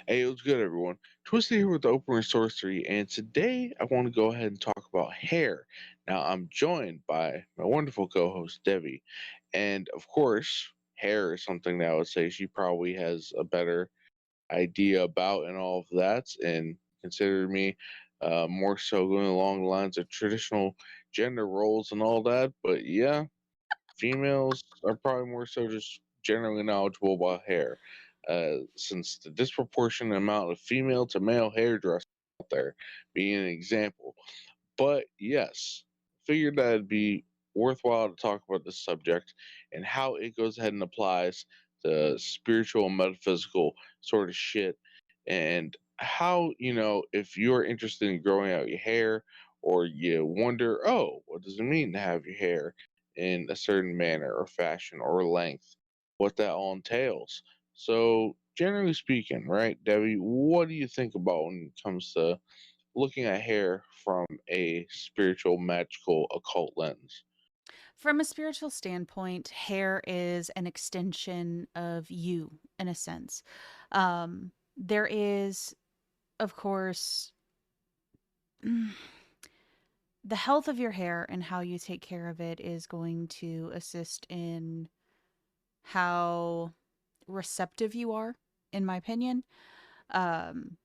Hey, what's good, everyone? Twisted here with the Open Sorcery, and today I want to go ahead and talk about hair. Now, I'm joined by my wonderful co-host Devi, and of course, hair is something that I would say she probably has a better idea about and all of that, and consider me more so going along the lines of traditional gender roles and all that. But yeah, females are probably more so just generally knowledgeable about hair, since the disproportionate amount of female to male hairdressers out there being an example. But yes, figured that it'd be worthwhile to talk about this subject and how it goes ahead and applies to spiritual and metaphysical sort of shit, and how, if you're interested in growing out your hair, or you wonder, oh, what does it mean to have your hair in a certain manner or fashion or length, what that all entails. So, generally speaking, right, Debbie, what do you think about when it comes to looking at hair from a spiritual, magical, occult lens? From a spiritual standpoint, hair is an extension of you in a sense. There is, of course, the health of your hair and how you take care of it is going to assist in how receptive you are, in my opinion. Um,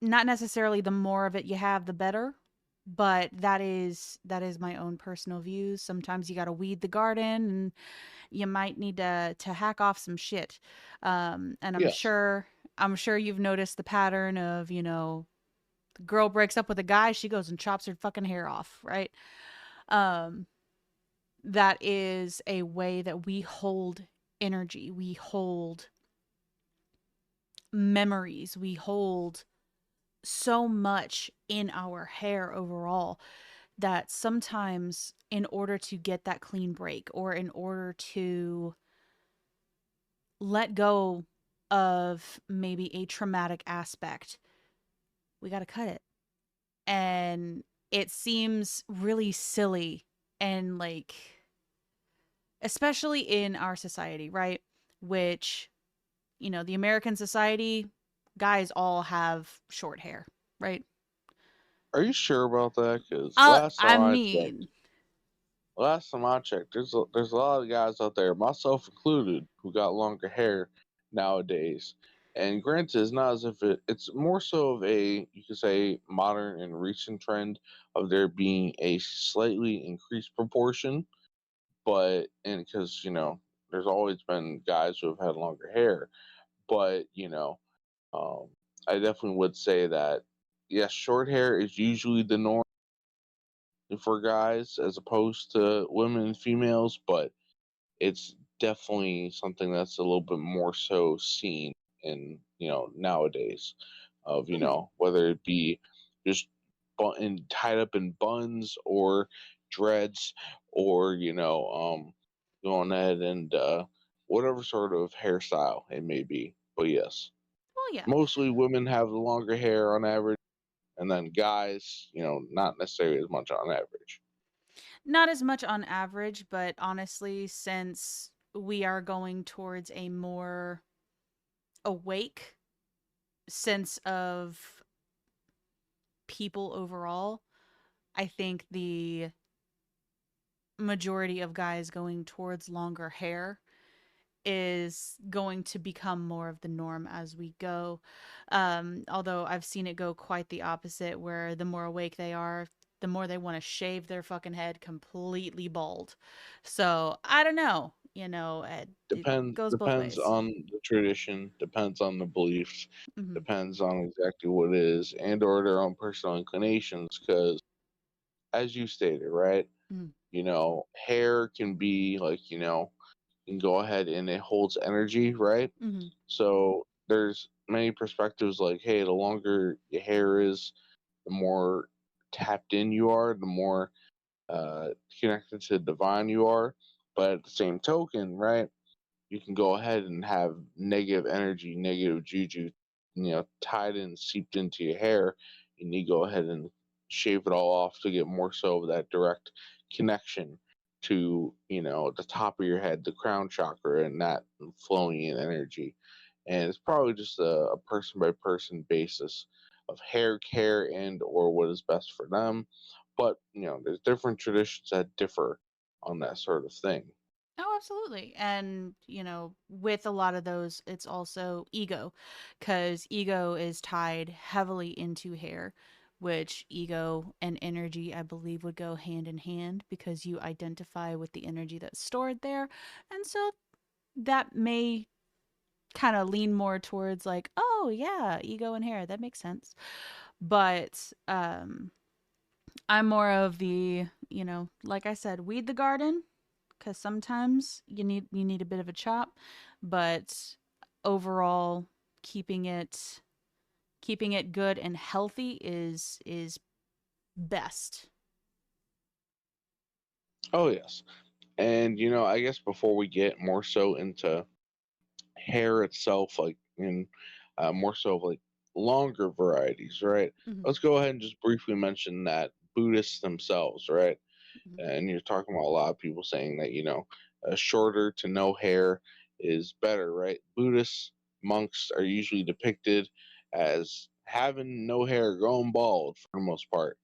Not necessarily the more of it you have, the better, but that is my own personal views. Sometimes you got to weed the garden, and you might need to hack off some shit. And I'm Yes. sure I'm sure you've noticed the pattern of, the girl breaks up with a guy, she goes and chops her fucking hair off, right? Um, that is a way that we hold energy, we hold memories, we hold so much in our hair overall that sometimes in order to get that clean break or in order to let go of maybe a traumatic aspect, we got to cut it. And it seems really silly and like, especially in our society, right? Which, the American society, guys all have short hair, right? Are you sure about that? Because last time I I checked, mean, there's a lot of guys out there, myself included, who got longer hair nowadays. And granted, it's not as if it's more so of a, you could say, modern and recent trend of there being a slightly increased proportion. But, and because, there's always been guys who have had longer hair. But, um, I definitely would say that, yes, short hair is usually the norm for guys as opposed to women and females, but it's definitely something that's a little bit more so seen in, nowadays, of, hmm, whether it be just tied up in buns or dreads, or, going ahead and whatever sort of hairstyle it may be. But yes, well, yeah, mostly women have the longer hair on average, and then guys, not necessarily as much on average. not as much on average, but honestly, since we are going towards a more awake sense of people overall, I think the majority of guys going towards longer hair is going to become more of the norm as we go. Although I've seen it go quite the opposite, where the more awake they are, the more they want to shave their fucking head completely bald. So I don't know. It goes both Depends ways. on the tradition, depends on the beliefs, Hmm. depends on exactly what it is, and or their own personal inclinations. Because as you stated, right, Hmm. hair can be like, can go ahead and it holds energy, right? Hmm. So there's many perspectives like, hey, the longer your hair is, the more tapped in you are, the more uh, connected to the divine you are. But at the same token, right, you can go ahead and have negative energy, negative juju, tied in, seeped into your hair, and you go ahead and shave it all off to get more so of that direct connection to, the top of your head, the crown chakra, and that flowing in energy. And it's probably just a person by person basis of hair care and or what is best for them. But there's different traditions that differ on that sort of thing. Oh, absolutely. And, with a lot of those, it's also ego, because ego is tied heavily into hair, which ego and energy, I believe, would go hand in hand because you identify with the energy that's stored there. And so that may kind of lean more towards like, oh, yeah, ego and hair. That makes sense. But I'm more of the, like I said, weed the garden because sometimes you need a bit of a chop, but overall keeping it keeping it good and healthy is best. Oh yes. And I guess before we get more so into hair itself, like in more so like longer varieties, right? Mm-hmm. Let's go ahead and just briefly mention that Buddhists themselves, right? Mm-hmm. And you're talking about a lot of people saying that a shorter to no hair is better, right? Buddhist monks are usually depicted as having no hair, going bald for the most part,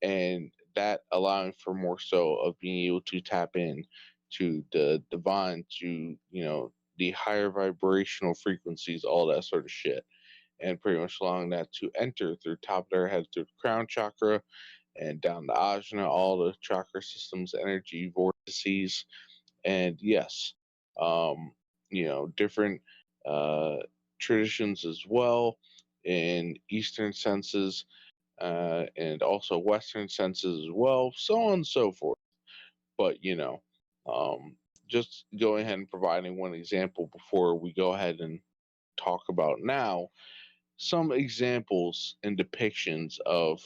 and that allowing for more so of being able to tap in to the divine, to the higher vibrational frequencies, all that sort of shit, and pretty much allowing that to enter through top of their head through the crown chakra and down the ajna, all the chakra systems, energy vortices, and yes, um, different uh, traditions as well in Eastern senses and also Western senses as well, so on and so forth. But um, just going ahead and providing one example before we go ahead and talk about now some examples and depictions of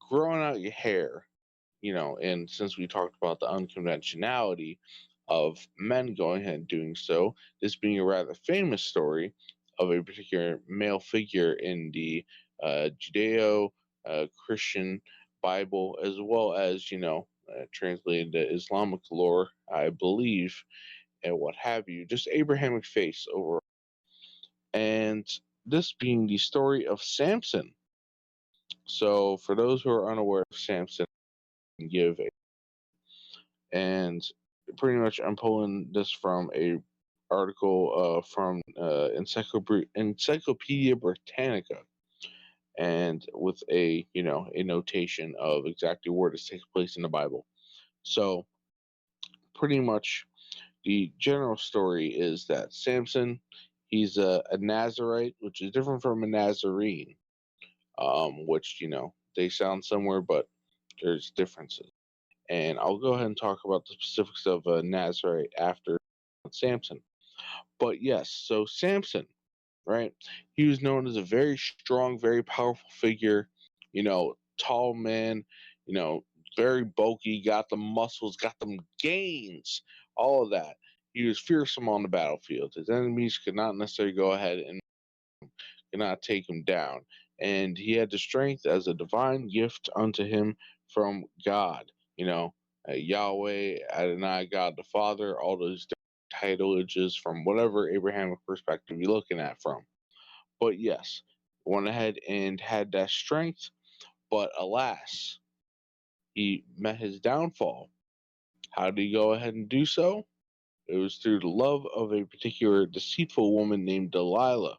growing out your hair, and since we talked about the unconventionality of men going ahead and doing so, this being a rather famous story of a particular male figure in the Judeo Christian Bible, as well as, translated to Islamic lore, I believe, and what have you, just Abrahamic face overall. And this being the story of Samson. So, for those who are unaware of Samson, give and pretty much I'm pulling this from a article from Encyclopedia Britannica, and with a a notation of exactly where this takes place in the Bible. So pretty much the general story is that Samson, he's a Nazarite, which is different from a Nazarene, which they sound similar, but there's differences. And I'll go ahead and talk about the specifics of Nazarite after Samson. But yes, so Samson, right? He was known as a very strong, very powerful figure, tall man, you know, very bulky, got the muscles, got them gains, all of that. He was fearsome on the battlefield. His enemies could not necessarily go ahead and cannot take him down. And he had the strength as a divine gift unto him from God. Yahweh, Adonai, God the Father, all those titleages from whatever Abrahamic perspective you're looking at from. But yes, went ahead and had that strength, but alas, he met his downfall. How did he go ahead and do so? It was through the love of a particular deceitful woman named Delilah,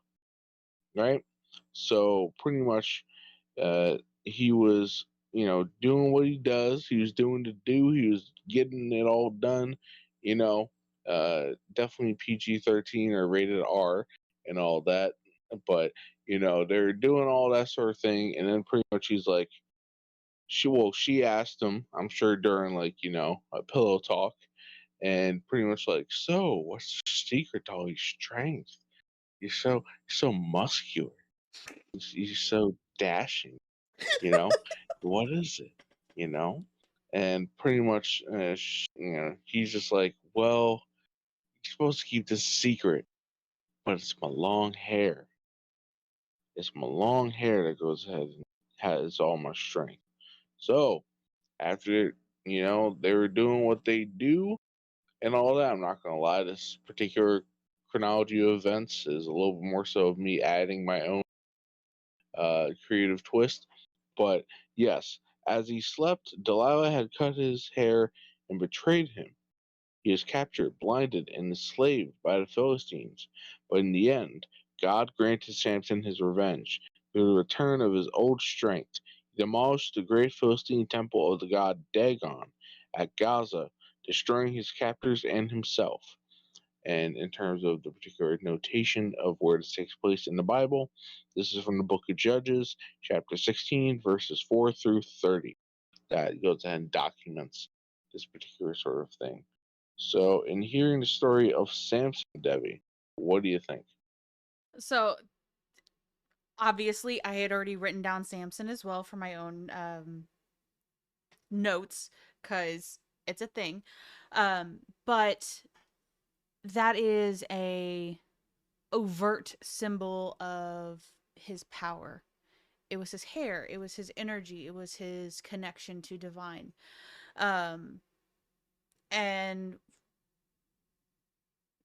right? So pretty much Uh, he was, doing what he does. He was doing the do. He was getting it all done. Definitely PG-13 or rated R and all that. But they're doing all that sort of thing, and then pretty much he's like, she asked him, I'm sure during like a pillow talk, and pretty much like, so what's the secret to all your strength? You're so muscular. You're so dashing. you know what is it you know and pretty much he's just like, well, you're supposed to keep this secret, but it's my long hair that goes ahead and has all my strength. So after They were doing what they do and all that. I'm not gonna lie, this particular chronology of events is a little bit more so of me adding my own creative twist. But yes, as he slept, Delilah had cut his hair and betrayed him. He is captured, blinded, and enslaved by the Philistines. But in the end, God granted Samson his revenge. Through the return of his old strength, he demolished the great Philistine temple of the god Dagon at Gaza, destroying his captors and himself. And in terms of the particular notation of where this takes place in the Bible, this is from the book of Judges, chapter 16, verses 4 through 30. That goes ahead and documents this particular sort of thing. So, in hearing the story of Samson, Devi, what do you think? So obviously, I had already written down Samson as well for my own notes because it's a thing. But that is a overt symbol of his power. It was his hair, it was his energy, it was his connection to divine. Um, and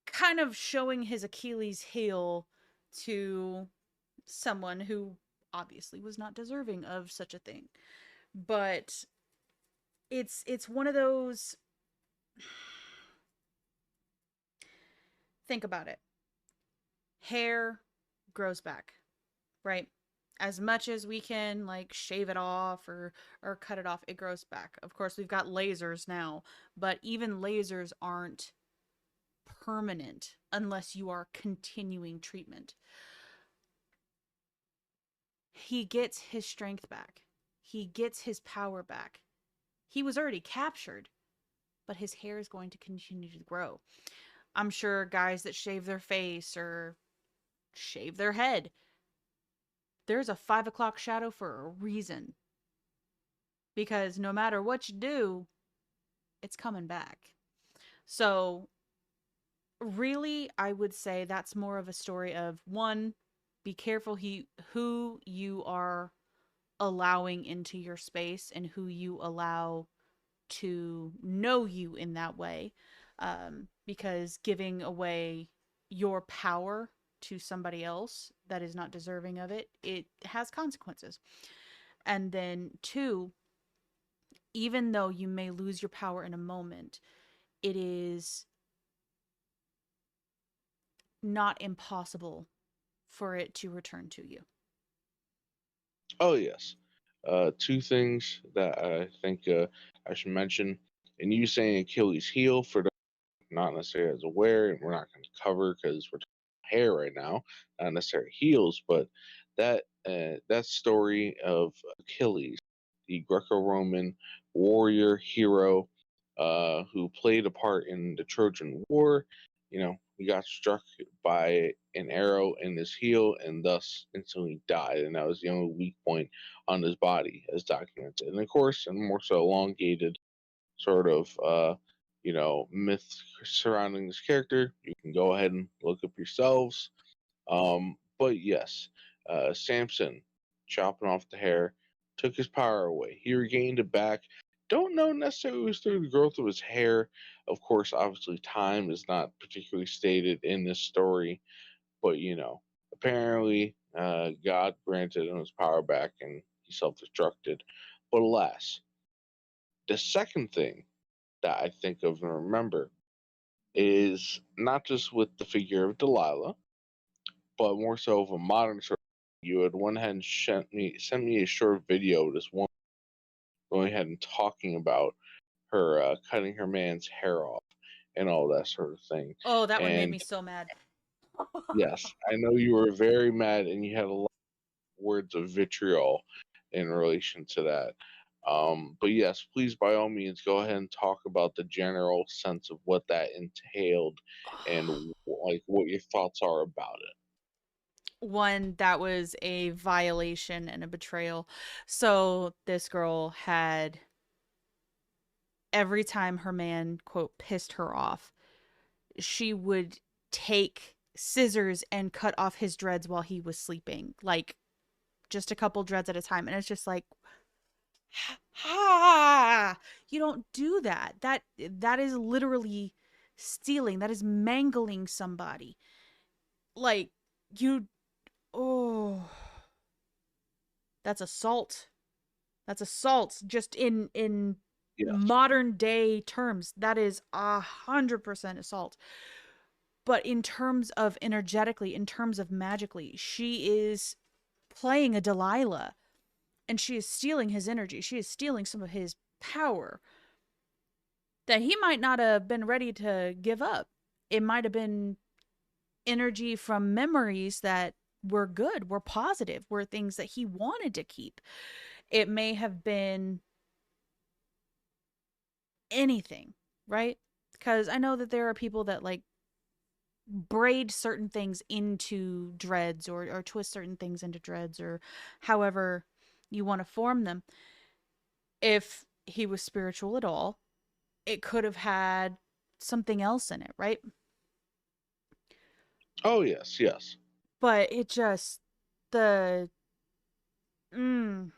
kind of showing his Achilles heel to someone who obviously was not deserving of such a thing. But it's one of those, think about it. Hair grows back, right? As much as we can like shave it off or cut it off, it grows back. Of course, we've got lasers now, but even lasers aren't permanent unless you are continuing treatment. He gets his strength back. He gets his power back. He was already captured, but his hair is going to continue to grow. I'm sure guys that shave their face or shave their head, there's a 5 o'clock shadow for a reason. Because no matter what you do, it's coming back. So, really, I would say that's more of a story of one, be careful who you are allowing into your space and who you allow to know you in that way. Because giving away your power to somebody else that is not deserving of it, it has consequences. And then two, even though you may lose your power in a moment, it is not impossible for it to return to you. Oh, yes. Two things that I think I should mention. And you saying Achilles heel for not necessarily as aware, and we're not going to cover because we're talking hair right now, not necessarily heels, but that story of Achilles, the Greco-Roman warrior hero who played a part in the Trojan War. He got struck by an arrow in his heel and thus instantly died, and that was the only weak point on his body, as documented. And of course, and more so elongated sort of myth surrounding this character. You can go ahead and look up yourselves. But yes, Samson chopping off the hair took his power away. He regained it back. Don't know necessarily it was through the growth of his hair. Of course, obviously, time is not particularly stated in this story, but apparently, God granted him his power back and he self destructed. But alas, the second thing that I think of and remember is not just with the figure of Delilah, but more so of a modern sort. You had went ahead and sent me a short video of this woman going ahead and talking about her cutting her man's hair off and all that sort of thing. Oh, that one made And me so mad. yes, I know you were very mad and you had a lot of words of vitriol in relation to that. But yes, please, by all means, go ahead and talk about the general sense of what that entailed and like what your thoughts are about it. One, that was a violation and a betrayal. So this girl had, every time her man, quote, pissed her off, she would take scissors and cut off his dreads while he was sleeping, like just a couple dreads at a time. And it's just like, ha. You don't do that. That is literally stealing. That is mangling somebody. Like you oh, that's assault. That's assault just in Yes. modern day terms. That is 100% assault. But in terms of energetically, in terms of magically, she is playing a Delilah, and she is stealing his energy. She is stealing some of his power that he might not have been ready to give up. It might have been energy from memories that were good, were positive, were things that he wanted to keep. It may have been anything, right? Because I know that there are people that like braid certain things into dreads, or twist certain things into dreads, or however you want to form them. If he was spiritual at all, it could have had something else in it, right? Oh yes, yes. But it just, the mm,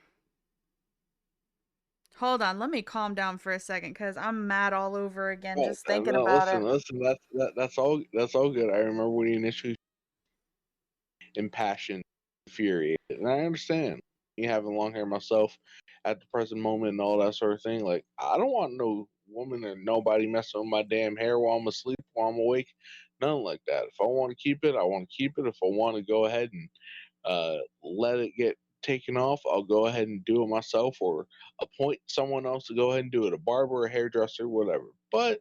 hold on, let me calm down for a second because I'm mad all over again Oh just no, thinking no, about listen, it. listen. That's all good. I remember when you initially impassioned, infuriated, and I understand. Me having long hair myself at the present moment and all that sort of thing. Like I don't want no woman or nobody messing with my damn hair while I'm asleep, while I'm awake. Nothing like that. If I want to keep it, I want to keep it. If I want to go ahead and let it get taken off, I'll go ahead and do it myself or appoint someone else to go ahead and do it, a barber, a hairdresser, whatever. But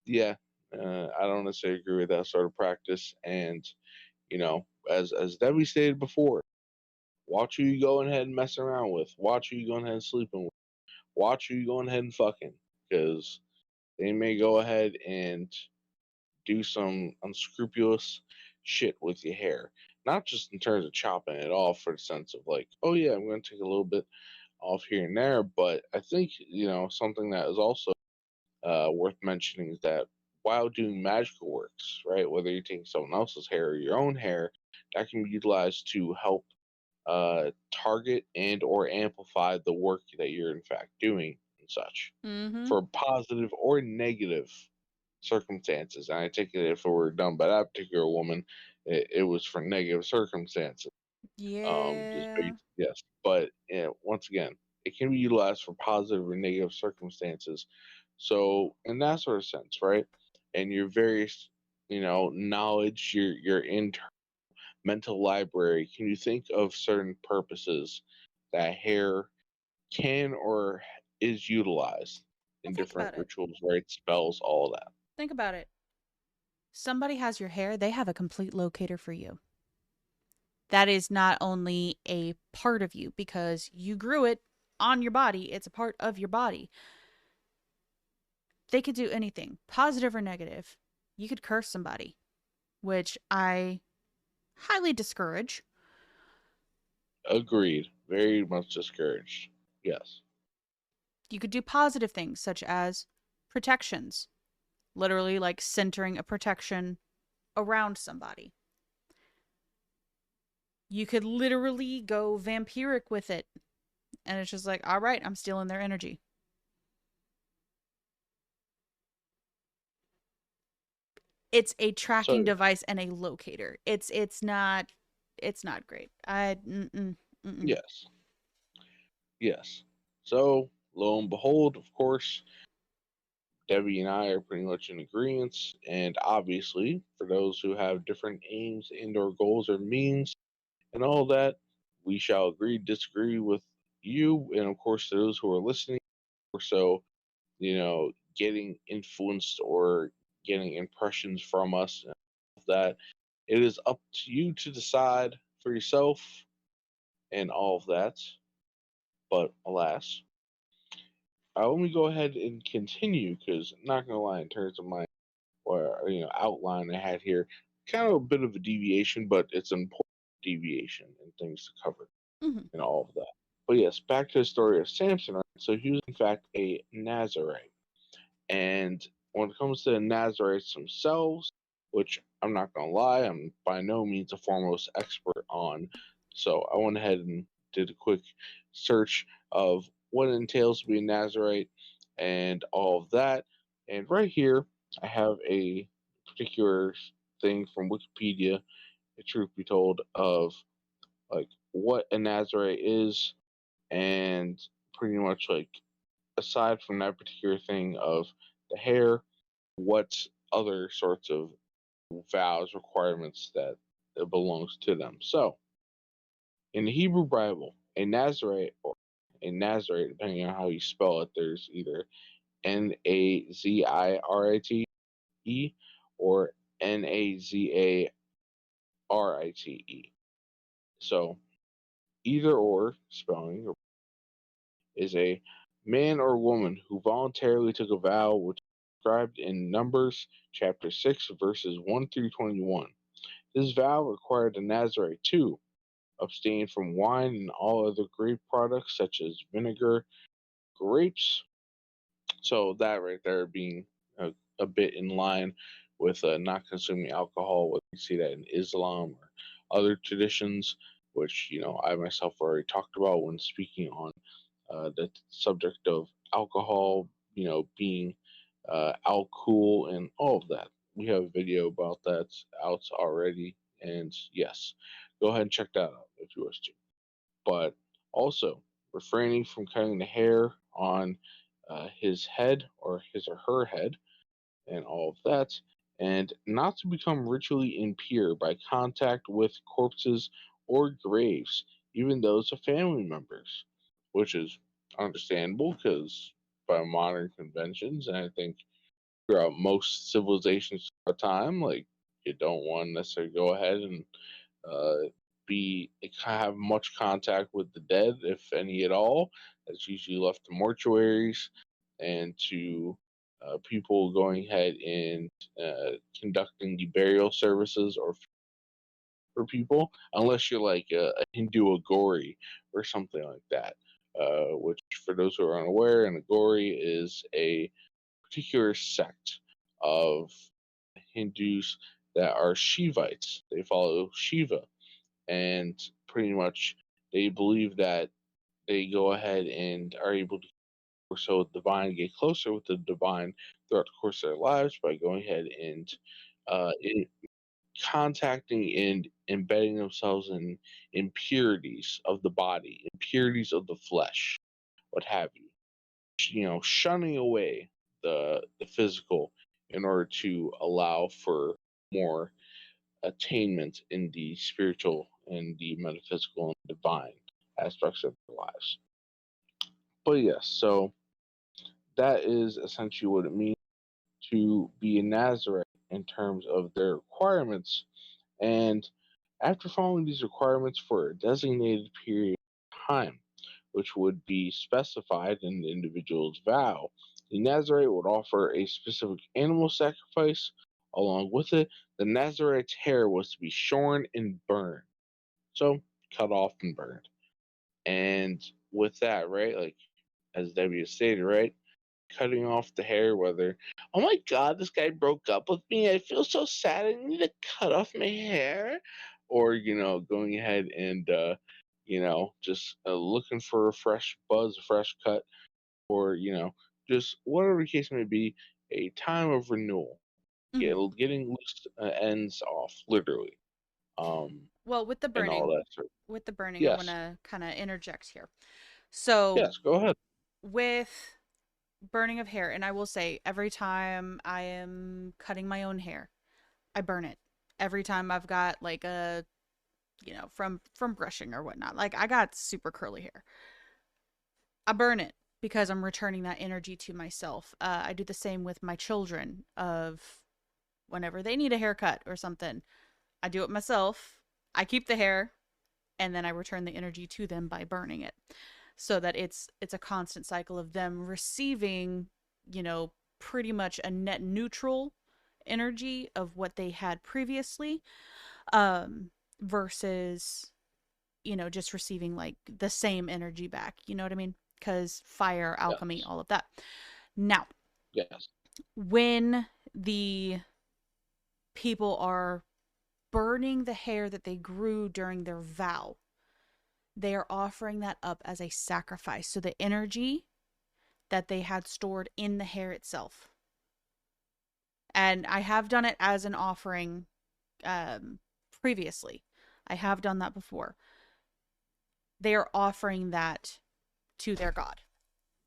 yeah, I don't necessarily agree with that sort of practice. And as Debbie stated before, watch who you going ahead and messing around with. Watch who you going ahead and sleeping with. Watch who you going ahead and fucking, because they may go ahead and do some unscrupulous shit with your hair. Not just in terms of chopping it off for the sense of like, oh yeah, I'm going to take a little bit off here and there. But I think, something that is also worth mentioning is that while doing magical works, right, whether you're taking someone else's hair or your own hair, that can be utilized to help target and or amplify the work that you're in fact doing and such Mm-hmm. for positive or negative circumstances. And I take it if it were done by that particular woman, it was for negative circumstances. Just Yeah. based, yes. But once again, it can be utilized for positive or negative circumstances. So in that sort of sense, right? And your various, knowledge, your internal mental library, can you think of certain purposes that hair can or is utilized Well, in think different about it. rituals, right? Spells, all that. Think about it. Somebody has your hair, they have a complete locator for you. That is not only a part of you because you grew it on your body, it's a part of your body. They could do anything, positive or negative. You could curse somebody, which I highly discourage. Agreed. Very much discouraged. Yes. You could do positive things such as protections, literally like centering a protection around somebody. You could literally go vampiric with it, and it's just like, all right, I'm stealing their energy. It's a tracking So device and a locator. It's not great. I mm-mm, mm-mm. yes. Yes. So lo and behold, of course, Debbie and I are pretty much in agreement. And obviously, for those who have different aims and or goals or means and all that, we shall agree, disagree with you, and of course to those who are listening, or so, getting influenced or getting impressions from us and all of that. It is up to you to decide for yourself and all of that. But alas, let me go ahead and continue because not gonna lie, in terms of my or outline I had here, kind of a bit of a deviation, but it's an important deviation and things to cover Mm-hmm. and all of that. But yes, back to the story of Samson. Right? So he was in fact a Nazarite, and when it comes to the Nazarites themselves, which I'm not gonna lie, I'm by no means a foremost expert on, so I went ahead and did a quick search of what it entails to be a Nazarite and all of that. And right here, I have a particular thing from Wikipedia, the truth be told, of like what a Nazarite is, and pretty much like aside from that particular thing of the hair, what other sorts of vows, requirements that it belongs to them. So, in the Hebrew Bible, a Nazarite or a Nazarite, depending on how you spell it, there's either Nazirite or Nazarite. So, either or spelling is a man or woman who voluntarily took a vow which is described in Numbers chapter 6, verses 1 through 21. This vow required the Nazarite to abstain from wine and all other grape products such as vinegar, grapes. So that right there being a bit in line with not consuming alcohol, whether you see that in Islam or other traditions, which I myself already talked about when speaking on the subject of alcohol, being alcohol and all of that. We have a video about that out already, and yes, go ahead and check that out if you wish to. But also, refraining from cutting the hair on his head or his or her head and all of that, and not to become ritually impure by contact with corpses or graves, even those of family members, which is understandable because by modern conventions, and I think throughout most civilizations of time, like you don't want to necessarily go ahead and uh, be have much contact with the dead, if any at all. That's usually left to mortuaries and to people going ahead and conducting the burial services or for people, unless you're like a Hindu Agori or something like that. Which, for those who are unaware, an Agori is a particular sect of Hindus that are Shivites. They follow Shiva, and pretty much they believe that they go ahead and are able to so divine get closer with the divine throughout the course of their lives by going ahead and in contacting and embedding themselves in impurities of the body, impurities of the flesh, what have you. Shunning away the physical in order to allow for more attainment in the spiritual and the metaphysical and divine aspects of their lives. But yes, so that is essentially what it means to be a Nazarite in terms of their requirements. And after following these requirements for a designated period of time, which would be specified in the individual's vow, the Nazarite would offer a specific animal sacrifice. Along with it, the Nazarite's hair was to be shorn and burned. So, cut off and burned. And with that, right, like as Debbie has stated, right, cutting off the hair, whether, oh my God, this guy broke up with me. I feel so sad. I need to cut off my hair. Or, going ahead and, just looking for a fresh buzz, a fresh cut, or, just whatever the case may be, a time of renewal. Mm-hmm. Getting loose ends off, literally. Um, Well, and all that sort. with the burning, I want Yes, to kind of interject here. So, yes, go ahead. with burning of hair, and I will say every time I am cutting my own hair, I burn it. Every time I've got like a, from brushing or whatnot. Like I got super curly hair. I burn it because I'm returning that energy to myself. I do the same with my children of whenever they need a haircut or something. I do it myself. I keep the hair and then I return the energy to them by burning it. So that it's a constant cycle of them receiving, pretty much a net neutral energy of what they had previously, versus just receiving like the same energy back. You know what I mean? Because fire, alchemy, Yes, all of that. Now, yes, when the people are burning the hair that they grew during their vow, they are offering that up as a sacrifice. So the energy that they had stored in the hair itself. And I have done it as an offering um, previously. I have done that before. They are offering that to their god.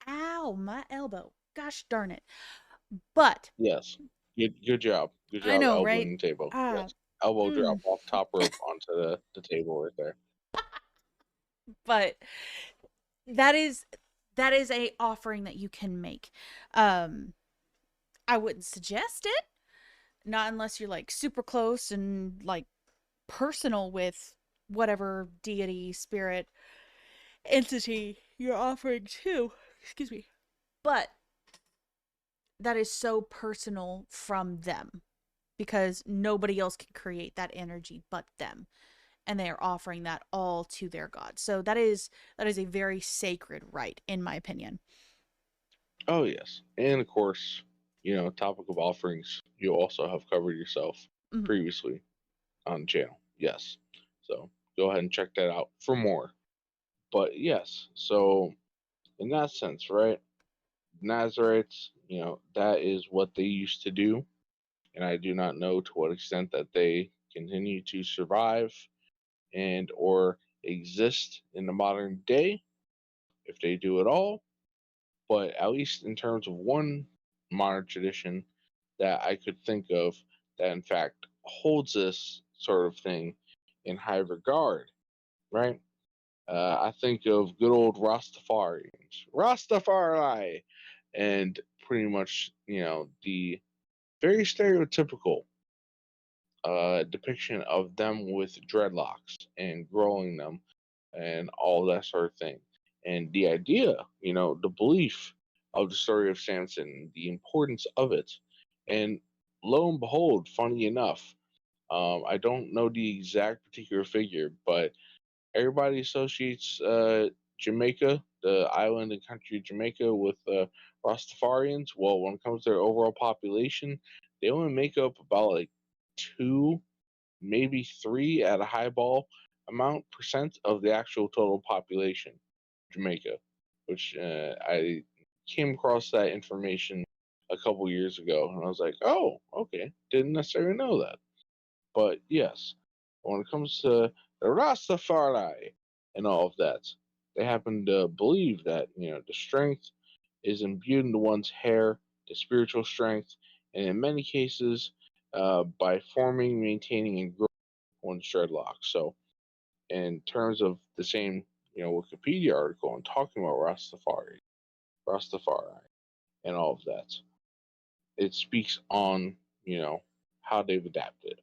Ow, my elbow. Gosh darn it. But Yes. Good job. Good I job know, right? elbowing the table. Ah, Yes. Elbow drop mm, off top rope onto the table right there. but that that is a offering that you can make. Um, I wouldn't suggest it, not unless you're like super close and like personal with whatever deity, spirit, entity you're offering to. Excuse me. But that is so personal from them because nobody else can create that energy but them, and they are offering that all to their god. So that is a very sacred rite in my opinion. Oh yes. And of course, topic of offerings, you also have covered yourself Mm-hmm. previously on the channel. Yes. So go ahead and check that out for more. But yes, so in that sense, right? Nazarites, that is what they used to do. And I do not know to what extent that they continue to survive and or exist in the modern day, if they do at all. But at least in terms of one modern tradition that I could think of that in fact holds this sort of thing in high regard, right? I think of good old Rastafarians, Rastafari, and pretty much, the very stereotypical depiction of them with dreadlocks and growing them and all that sort of thing. And the idea, the belief of the story of Samson, the importance of it. And lo and behold, funny enough, I don't know the exact particular figure, but everybody associates Jamaica, the island and country of Jamaica, with Rastafarians. Well, when it comes to their overall population, they only make up about like two, maybe three at a highball amount percent of the actual total population of Jamaica, which I came across that information a couple years ago, and I was like, oh, okay, didn't necessarily know that. But yes, when it comes to the Rastafari and all of that, they happen to believe that the strength is imbued into one's hair, the spiritual strength, and in many cases, by forming, maintaining, and growing one's dreadlocks. So, in terms of the same Wikipedia article and talking about Rastafari, and all of that, it speaks on how they've adapted.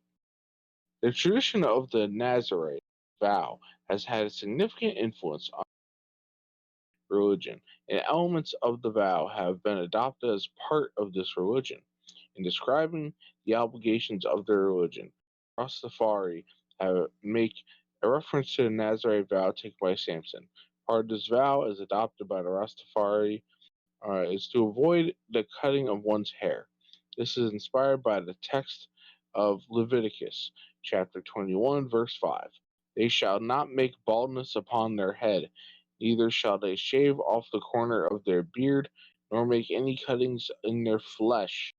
The tradition of the Nazarite vow has had a significant influence on religion, and elements of the vow have been adopted as part of this religion. In describing the obligations of their religion, Rastafari make a reference to the Nazarite vow taken by Samson. Part of this vow, as adopted by the Rastafari, is to avoid the cutting of one's hair. This is inspired by the text of Leviticus chapter 21, verse 5. They shall not make baldness upon their head, neither shall they shave off the corner of their beard, nor make any cuttings in their flesh.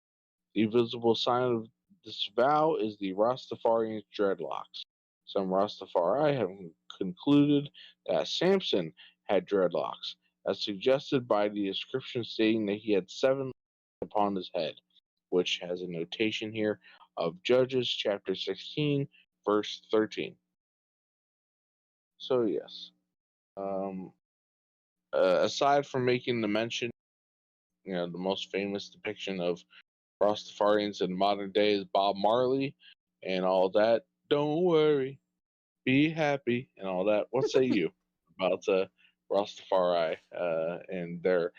The visible sign of this vow is the Rastafarian's dreadlocks. Some Rastafari have concluded that Samson had dreadlocks, as suggested by the description stating that he had seven upon his head, which has a notation here of Judges chapter 16, verse 13. So, yes. Um, aside from making the mention, the most famous depiction of Rastafarians in modern day is Bob Marley and all that. Don't worry, be happy and all that. What say you about Rastafari and their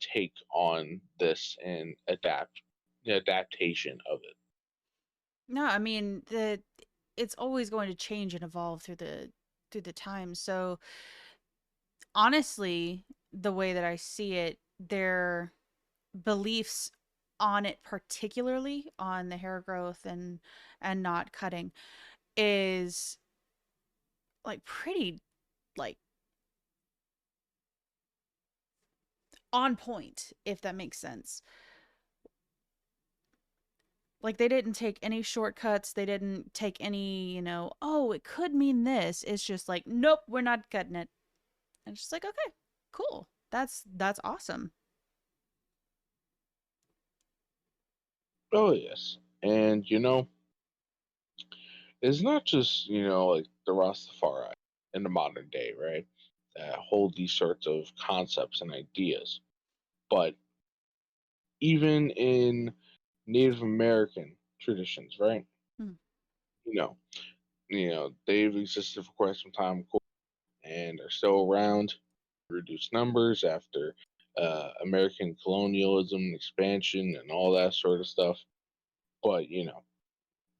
take on this and the adaptation of it? No, I mean the it's always going to change and evolve through the time. So honestly, the way that I see it, their beliefs on it, particularly on the hair growth and not cutting, is like pretty like on point, if that makes sense. Like they didn't take any shortcuts. They didn't take any, oh, it could mean this. It's just like, nope, we're not cutting it. And it's just like, okay, cool. That's awesome. Oh yes, and it's not just like the Rastafari in the modern day, right? That hold these sorts of concepts and ideas, but even in Native American traditions, right? Mm. You know, they've existed for quite some time, of course, and are still around. Reduced numbers after American colonialism, expansion, and all that sort of stuff. But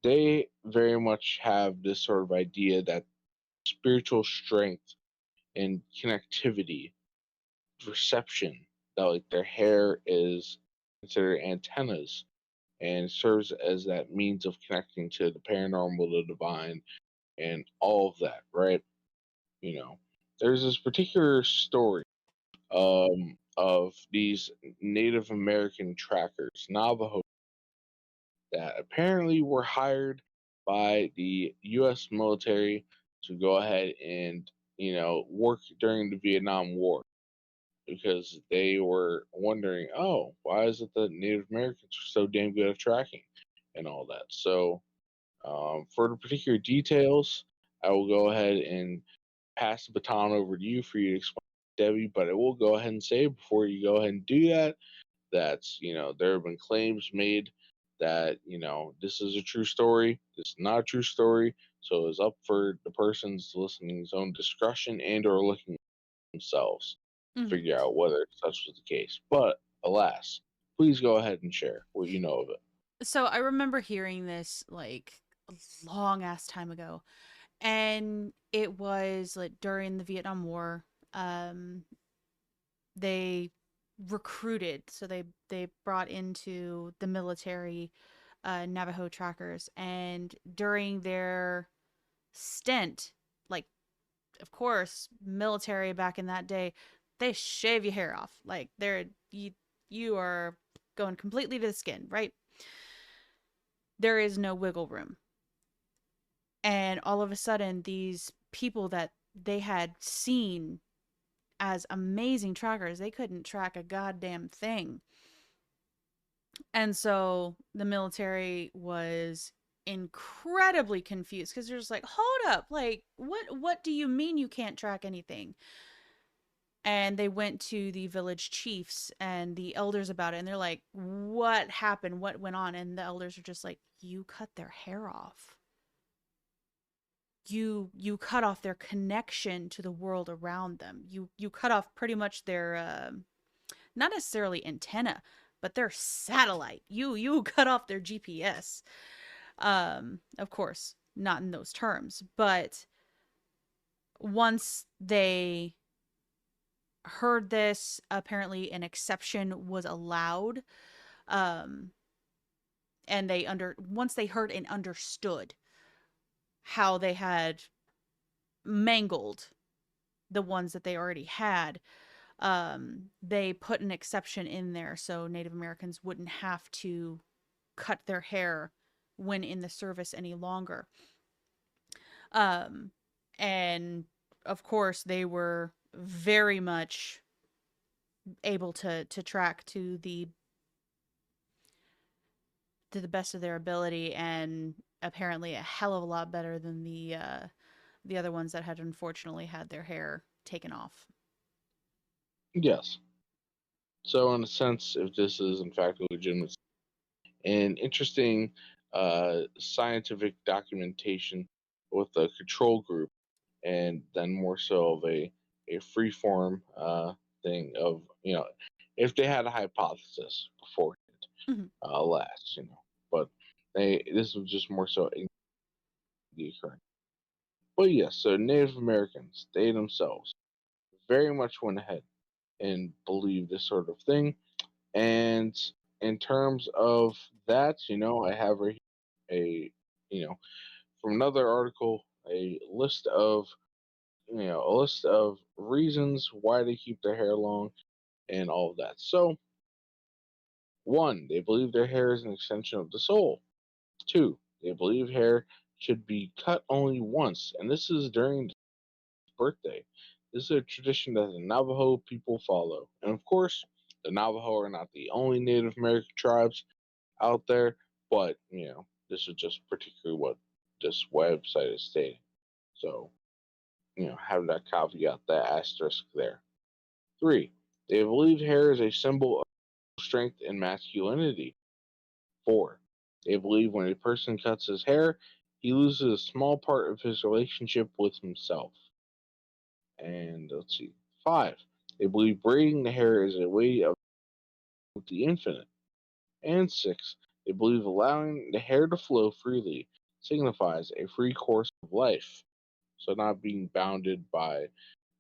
they very much have this sort of idea that spiritual strength and connectivity, reception, that like their hair is considered antennas and serves as that means of connecting to the paranormal, the divine, and all of that, right? You know, there's this particular story of these Native American trackers, Navajo, that apparently were hired by the U.S. military to go ahead and work during the Vietnam War because they were wondering, oh, why is it that Native Americans are so damn good at tracking and all that? So, for the particular details, I will go ahead and pass the baton over to you for you to explain, Debbie. But I will go ahead and say before you go ahead and do that, that's there have been claims made that this is a true story. This is not a true story. So it's up for the person's listening's own discretion and or looking themselves to Mm. figure out whether such was the case. But alas, please go ahead and share what you know of it. So I remember hearing this like a long ass time ago, and it was like during the Vietnam War. Um, they recruited, so they brought into the military Navajo trackers, and during their stint, like of course, military back in that day, they shave your hair off. Like you are going completely to the skin, right? There is no wiggle room. And all of a sudden these people that they had seen as amazing trackers, they couldn't track a goddamn thing. And so the military was incredibly confused because they're just like, hold up, like what do you mean you can't track anything? And they went to the village chiefs and the elders about it, and they're like, what happened, what went on? And the elders are just like, you cut their hair off. You cut off their connection to the world around them. You cut off pretty much their not necessarily antenna, but their satellite. You cut off their GPS. Of course, not in those terms, but once they heard this, apparently an exception was allowed. Um, and they under once they heard and understood how they had mangled the ones that they already had, they put an exception in there so Native Americans wouldn't have to cut their hair when in the service any longer. Um, and of course, they were very much able to track to the best of their ability, and apparently a hell of a lot better than the other ones that had unfortunately had their hair taken off. Yes. So, in a sense, if this is in fact a legitimate and interesting scientific documentation with a control group, and then more so of a free form thing of if they had a hypothesis beforehand, Mm-hmm. last but this was just more so the occurrence. But yes, so Native Americans, they themselves very much went ahead and believed this sort of thing. And in terms of that, I have a from another article a list of a list of reasons why they keep their hair long. and all of that. So, one, they believe their hair is an extension of the soul. Two, they believe hair should be cut only once, and this is during his birthday. This is a tradition that the Navajo people follow. And of course, the Navajo are not the only Native American tribes out there, but this is just particularly what this website is stating. So, have that caveat, that asterisk there. Three, they believe hair is a symbol of strength and masculinity. Four, they believe when a person cuts his hair, he loses a small part of his relationship with himself. And let's see, five, they believe braiding the hair is a way of the infinite. And six, they believe allowing the hair to flow freely signifies a free course of life. So not being bounded by,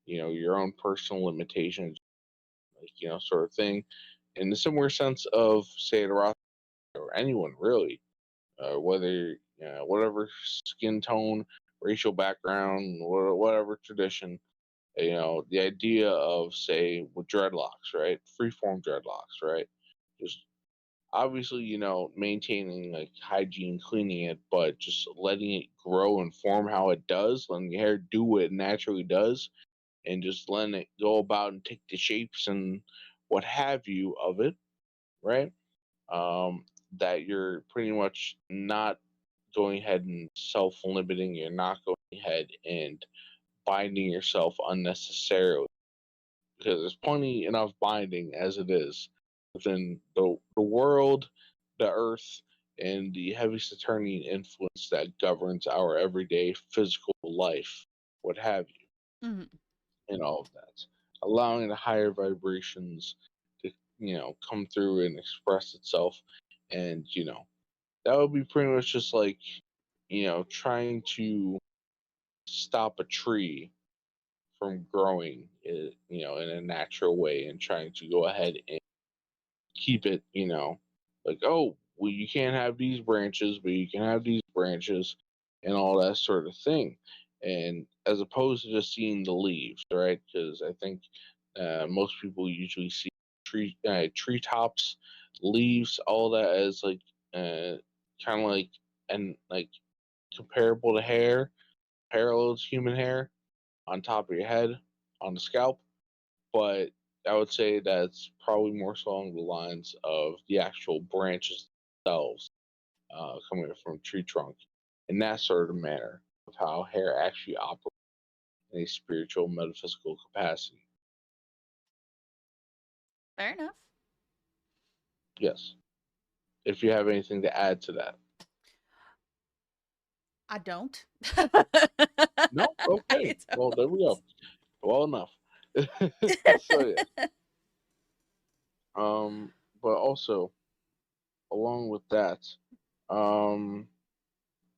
your own personal limitations, like, sort of thing. In the similar sense of, say, the Roth or anyone really, whether whatever skin tone, racial background, whatever tradition, the idea of, say, with dreadlocks, right, freeform dreadlocks, right, just obviously, maintaining like hygiene, cleaning it, but just letting it grow and form how it does, letting your hair do what it naturally does, and just letting it go about and take the shapes and what have you of it, right? Um, that you're pretty much not going ahead and self limiting, you're not going ahead and binding yourself unnecessarily because there's plenty enough binding as it is within the world, the earth, and the heavy Saturnian influence that governs our everyday physical life, what have you, Mhm. and all of that. Allowing the higher vibrations to, come through and express itself. And, that would be pretty much just like, trying to stop a tree from growing, in a natural way and trying to go ahead and keep it, like, oh, well, you can't have these branches, but you can have these branches and all that sort of thing. And as opposed to just seeing the leaves, right? Because I think most people usually see treetops, leaves, all that as like kind of like and like comparable to hair, parallel to human hair on top of your head, on the scalp, but I would say that's probably more so along the lines of the actual branches themselves coming from a tree trunk in that sort of manner of how hair actually operates in a spiritual, metaphysical capacity. Fair enough. Yes. If you have anything to add to that. I don't. No? Okay. I Well, there we go. Well enough. So, yeah. don't. Um, but also, along with that, um,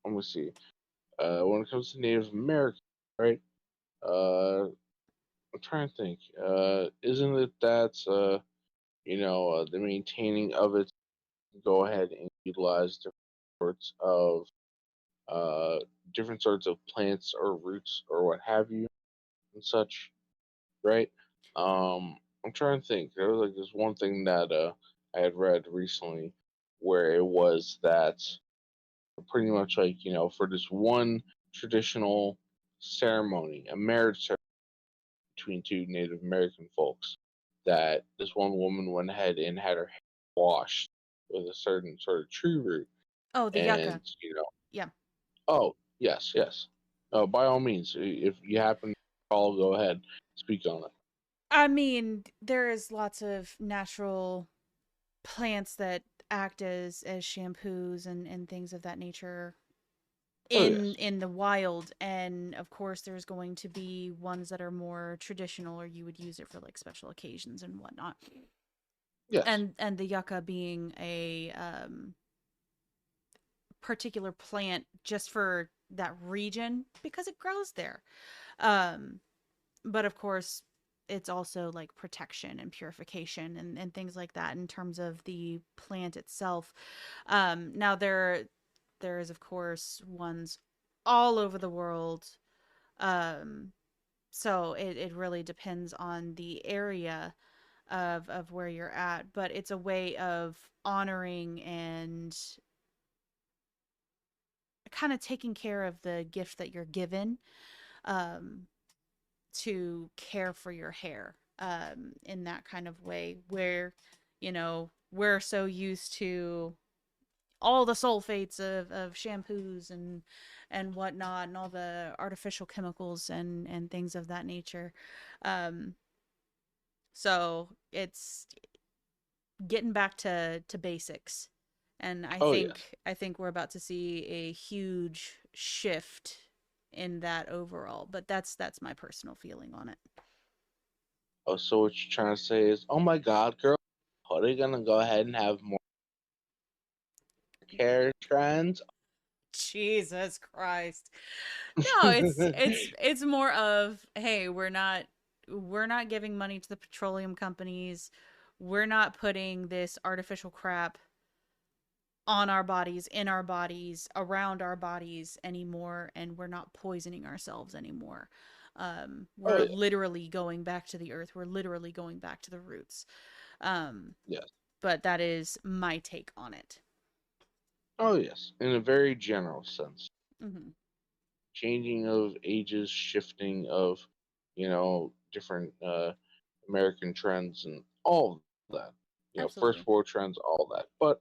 let me see. When it comes to Native American, right? I'm trying to think. Isn't it that the maintaining of it, go ahead and utilize sorts of uh different sorts of plants or roots or what have you and such, right? I'm trying to think. There was like this one thing that I had read recently where it was that pretty much like, for this one traditional ceremony, a marriage ceremony between two Native American folks, that this one woman went ahead and had her hair washed with a certain sort of tree root. Oh, the And, yucca. Yeah. oh, yes, yes. By all means, if you happen to call, go ahead, speak on it. I mean, there is lots of natural plants that act as shampoos and things of that nature Oh, in the wild, and of course there's going to be ones that are more traditional, or you would use it for like special occasions and whatnot. yes, And the yucca being a particular plant just for that region because it grows there. um but of course it's also like protection and purification and things like that in terms of the plant itself. Now there is of course ones all over the world. um so it really depends on the area. of where you're at, but it's a way of honoring and kind of taking care of the gift that you're given, um, to care for your hair, in that kind of way where, we're so used to all the sulfates of shampoos and whatnot, and all the artificial chemicals and things of that nature. Um, so it's getting back to basics, and I Oh yes. think I think we're about to see a huge shift in that overall. But that's my personal feeling on it. Oh, so what you're trying to say is, oh my God, girl, are they gonna go ahead and have more hair trends? Jesus Christ. No, it's more of, hey, we're not giving money to the petroleum companies. We're not putting this artificial crap on our bodies, in our bodies, around our bodies anymore, and we're not poisoning ourselves anymore. Oh We're yeah, literally going back to the earth. We're literally going back to the roots. Um, yes. but that is my take on it. Oh yes, in a very general sense. Hmm. Changing of ages, shifting of, different American trends and all of that. First Absolutely. world trends, all that. But,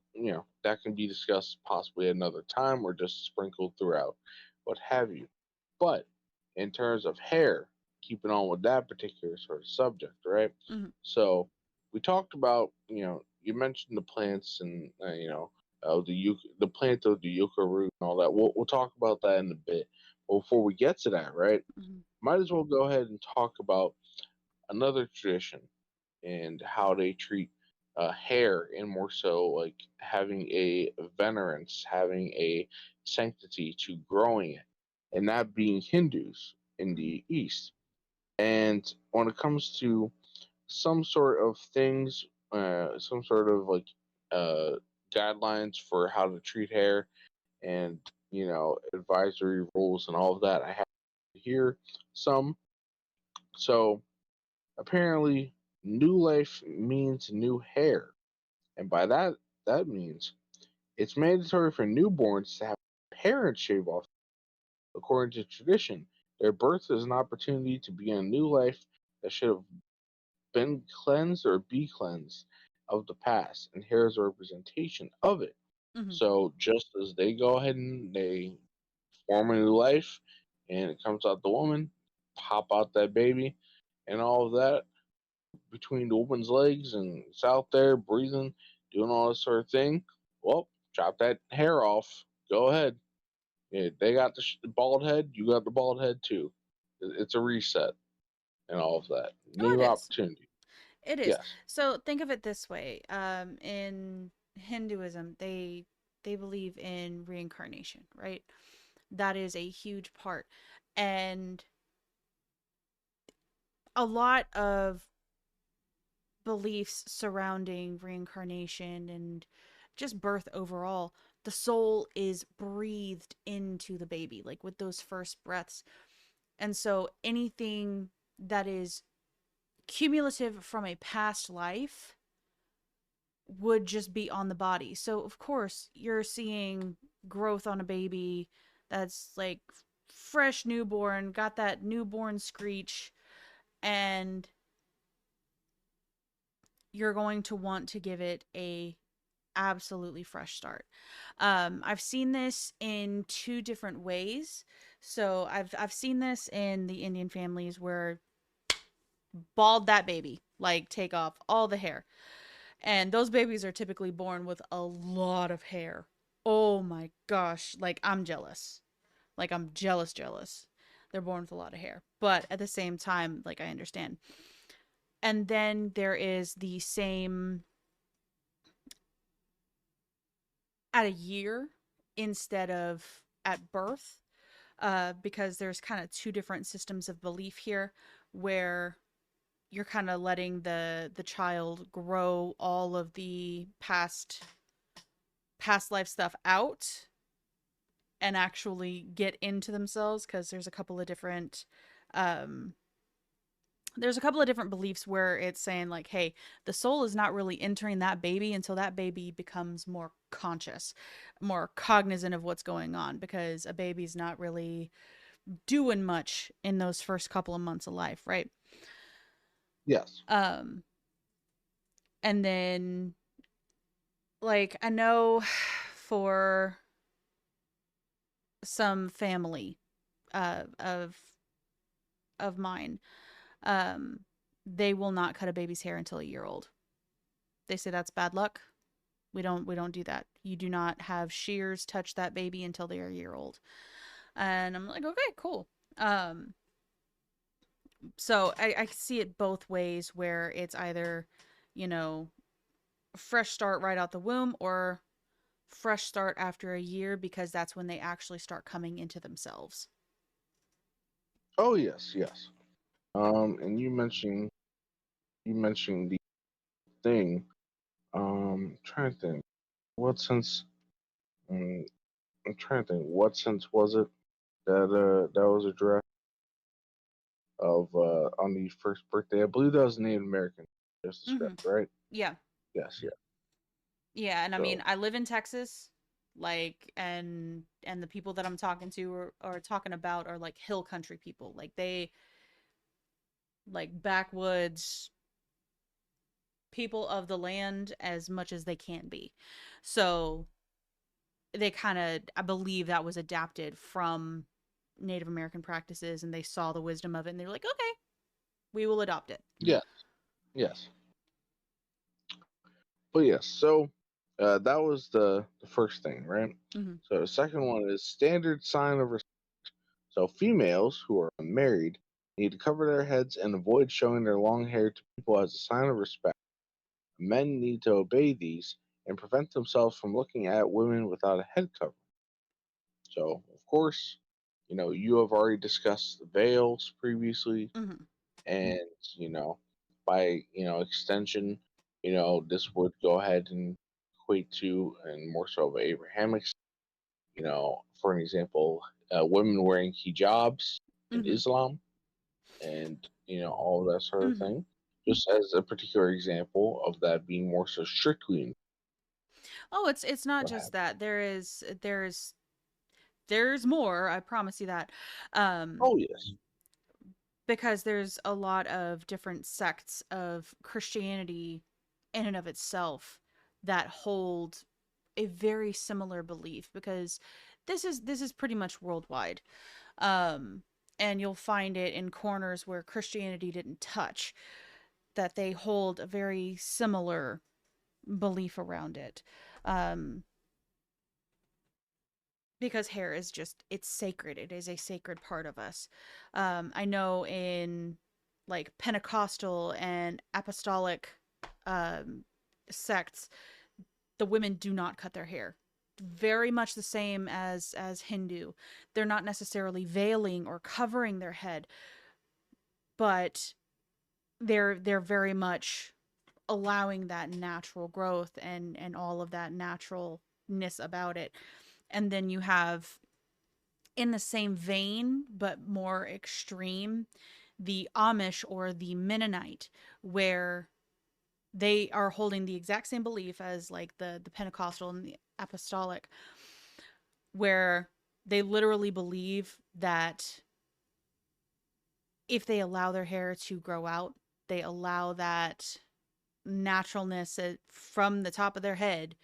that can be discussed possibly another time or just sprinkled throughout, what have you. But in terms of hair, keeping on with that particular sort of subject, right? Hmm. So we talked about, you mentioned the plants and, the plant of the yucca root and all that. We'll talk about that in a bit. But before we get to that, right? Hmm. Might as well go ahead and talk about another tradition and how they treat hair, and more so like having a venerance, having a sanctity to growing it, and that being Hindus in Hmm. the East. And when it comes to some sort of things, some sort of like uh, guidelines for how to treat hair, and advisory rules and all of that, I have here some. So apparently, new life means new hair. And by that, that means it's mandatory for newborns to have parents shave off. According to tradition, their birth is an opportunity to begin a new life that should have been cleansed or be cleansed of the past, and hair is a representation of it. Hmm. So just as they go ahead and they form a new life, and it comes out the woman, pop out that baby, and all of that, between the woman's legs and it's out there breathing, doing all this sort of thing, well, chop that hair off. Go ahead. Yeah, they got the bald head, you got the bald head too. It's a reset and all of that. Oh, New it is. opportunity. It is. Yes. So think of it this way. In Hinduism, they believe in reincarnation, right? That is a huge part. And a lot of beliefs surrounding reincarnation and just birth overall, the soul is breathed into the baby, like with those first breaths. And so anything that is cumulative from a past life would just be on the body. So, of course, you're seeing growth on a baby that's like fresh newborn, got that newborn screech, and you're going to want to give it a absolutely fresh start. I've seen this in two different ways. So I've seen this in the Indian families where bald that baby, like take off all the hair. And those babies are typically born with a lot of hair. Oh my gosh, like I'm jealous. Like I'm jealous. They're born with a lot of hair. But at the same time, like I understand. And then there is the same at a year instead of at birth, because there's kind of two different systems of belief here where you're kind of letting the child grow all of the past life stuff out and actually get into themselves, because there's a couple of different um there's a couple of different beliefs where it's saying like, hey, the soul is not really entering that baby until that baby becomes more conscious, more cognizant of what's going on, because a baby's not really doing much in those first couple of months of life, right? Yes. um and then, like, I know for some family of mine, um they will not cut a baby's hair until a year old. They say that's bad luck. We don't do that. You do not have shears touch that baby until they are a year old. And I'm like, okay, cool. Um, so I see it both ways, where it's either, you know, fresh start right out the womb, or fresh start after a year, because that's when they actually start coming into themselves. Oh yes, yes. And you mentioned the thing. Trying to think. What sense? Um, I'm trying to think. What sense was it that was addressed of on the first birthday? I believe that was Native American. Just Mm-hmm. described, right? Yeah. Yes, yes. Yeah, and I mean, So I live in Texas, like, and the people that I'm talking to are talking about are like hill country people. Like, they, like, backwoods people of the land as much as they can be. So they kind of, I believe that was adapted from Native American practices, and they saw the wisdom of it, and they're like, okay, we will adopt it. yes, yes. But yes, so that was the first thing, right? Mm-hmm. So the second one is standard sign of respect. So females who are unmarried need to cover their heads and avoid showing their long hair to people as a sign of respect. Men need to obey these and prevent themselves from looking at women without a head covering. So, of course, you have already discussed the veils previously, Mm-hmm. and you know, by extension, this would go ahead and equate to, and more so of Abrahamic. For an example, women wearing hijabs in Mm-hmm. Islam, and all of that sort of Mm-hmm. thing. Just as a particular example of that being more so strictly Oh, it's not what just happened. that. There's more. I promise you that. Um, Oh yes, because there's a lot of different sects of Christianity in and of itself that hold a very similar belief, because this is pretty much worldwide. Um, and you'll find it in corners where Christianity didn't touch, that they hold a very similar belief around it. Um, because hair is just, it's sacred. It is a sacred part of us. I know in, like, Pentecostal and apostolic um, sects, the women do not cut their hair. Very much the same as Hindu. They're not necessarily veiling or covering their head, but they're very much allowing that natural growth and all of that naturalness about it. And then you have, in the same vein but more extreme, the Amish or the Mennonite, where they are holding the exact same belief as, like, the Pentecostal and the apostolic, where they literally believe that if they allow their hair to grow out, they allow that naturalness from the top of their head,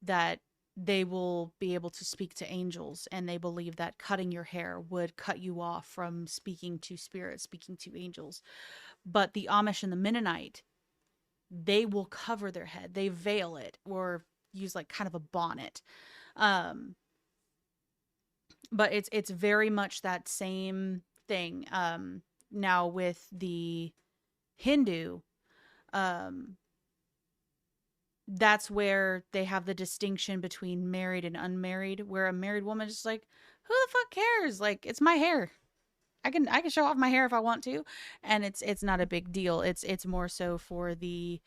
that they will be able to speak to angels, and they believe that cutting your hair would cut you off from speaking to spirits, speaking to angels. But the Amish and the Mennonite, they will cover their head, they veil it, or use, like, kind of a bonnet. um but it's very much that same thing. Now with the Hindu, um that's where they have the distinction between married and unmarried, where a married woman is like, who the fuck cares? Like, it's my hair. I can show off my hair if I want to. And it's not a big deal. It's more so for the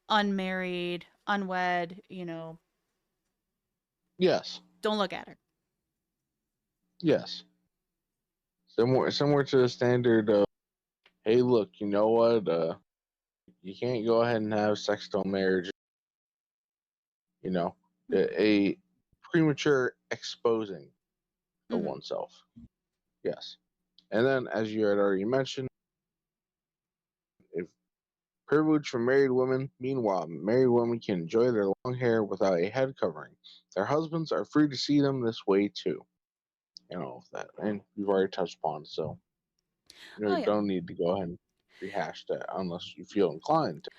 unmarried, unwed, yes, don't look at her. yes. Similar to the standard. Hey, hey, look, you know what? You can't go ahead and have sex till marriage. You know, a premature exposing of Mm-hmm. oneself. Yes. And then, as you had already mentioned, if privilege for married women, meanwhile, married women can enjoy their long hair without a head covering. Their husbands are free to see them this way too. And all of that. And we've already touched upon, so Oh you yeah. don't need to go ahead and rehash that unless you feel inclined to.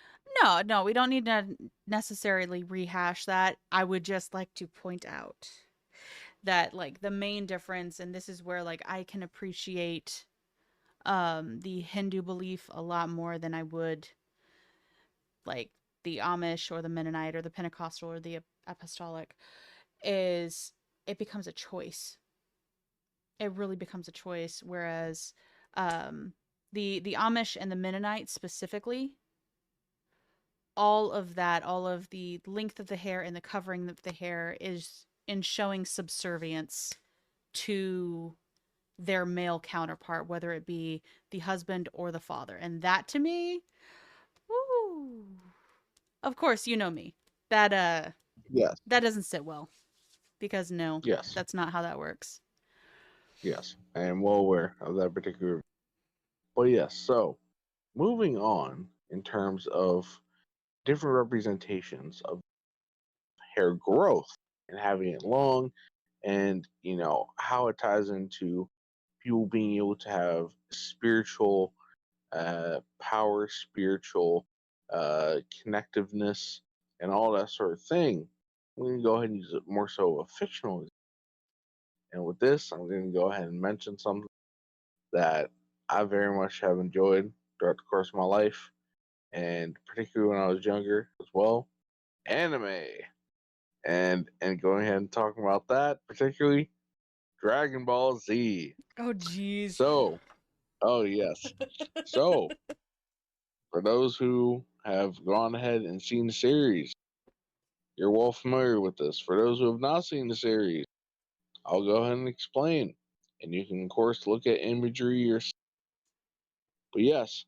No, no, we don't need to necessarily rehash that. I would just like to point out that like the main difference, and this is where like I can appreciate the Hindu belief a lot more than I would like the Amish or the Mennonite or the Pentecostal or the apostolic, is it becomes a choice. It really becomes a choice. Whereas um, the Amish and the Mennonites specifically, all of that, all of the length of the hair and the covering of the hair is in showing subservience to their male counterpart, whether it be the husband or the father. And that to me, woo, of course, you know me. That Yes, that doesn't sit well because no, yes, that's not how that works. yes. I am well aware of that particular. But yes, so moving on in terms of different representations of hair growth and having it long, and how it ties into people being able to have spiritual power, spiritual connectiveness, and all that sort of thing. I'm going to go ahead and use it more so a fictional. And with this, I'm going to go ahead and mention something that I very much have enjoyed throughout the course of my life, and particularly when I was younger as well, anime. And going ahead and talking about that, particularly Dragon Ball Z. Oh jeez. So, oh yes. So, for those who have gone ahead and seen the series, you're well familiar with this. For those who have not seen the series, I'll go ahead and explain. And you can, of course, look at imagery yourself. But yes,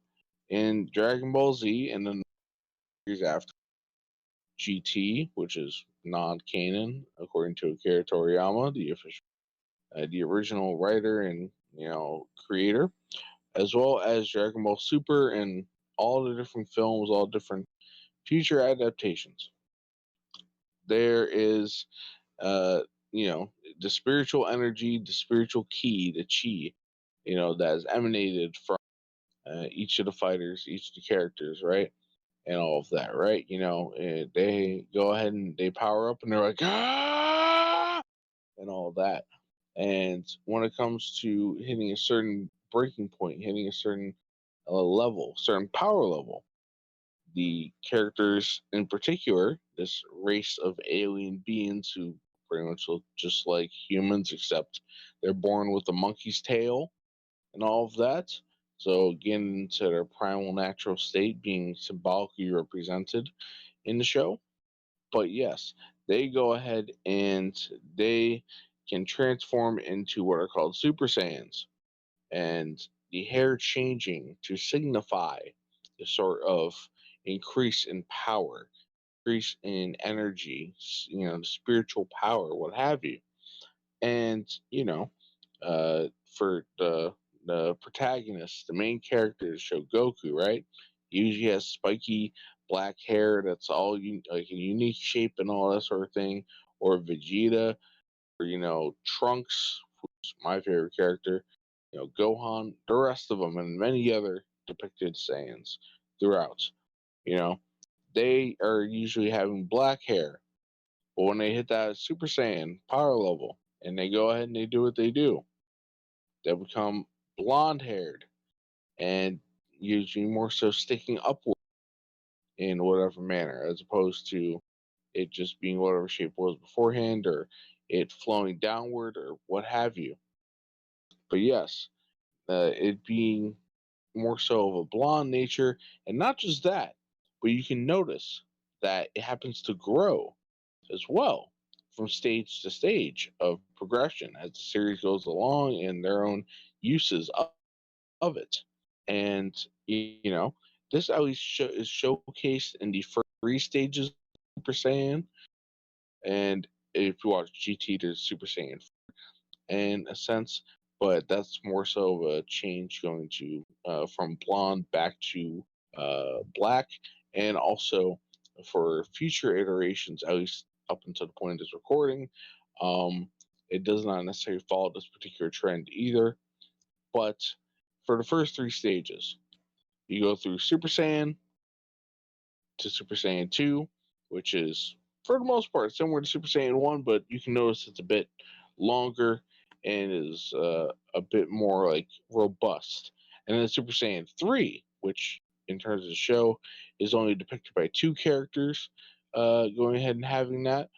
in Dragon Ball Z and then the series after GT, which is non-canon according to Akira Toriyama, the original writer and creator, as well as Dragon Ball Super and all the different films, all different future adaptations. There is, uh, you know, the spiritual energy, the spiritual key, the chi, that is emanated from each of the fighters, each of the characters, right? And all of that, right? They go ahead and they power up and they're like, ah, and all of that. And when it comes to hitting a certain breaking point, hitting a certain level, certain power level, the characters in particular, this race of alien beings who pretty much look just like humans, except they're born with a monkey's tail and all of that. So, getting into their primal natural state being symbolically represented in the show. But yes, they go ahead and they can transform into what are called Super Saiyans, and the hair changing to signify the sort of increase in power, increase in energy, spiritual power, what have you. And for the protagonist, the main character of the show, Goku, right? He usually has spiky black hair that's all like a unique shape and all that sort of thing. Or Vegeta, or Trunks, who's my favorite character. Gohan, the rest of them, and many other depicted Saiyans throughout. You know, they are usually having black hair, but when they hit that Super Saiyan power level and they go ahead and they do what they do, they become blonde haired and usually more so sticking upward in whatever manner, as opposed to it just being whatever shape it was beforehand or it flowing downward or what have you. But yes, it being more so of a blonde nature, and not just that, but you can notice that it happens to grow as well from stage to stage of progression as the series goes along and their own uses of it. And You know, this at least is showcased in the first three stages of Super Saiyan, and if you watch GT, there's Super Saiyan in a sense, but that's more so of a change going to from blonde back to black, and also for future iterations, at least up until the point of this recording, um, it does not necessarily follow this particular trend either. But for the first three stages, you go through Super Saiyan to Super Saiyan 2, which is for the most part similar to Super Saiyan 1, but you can notice it's a bit longer and is a bit more like robust. And then Super Saiyan 3, which in terms of the show is only depicted by two characters, going ahead and having that,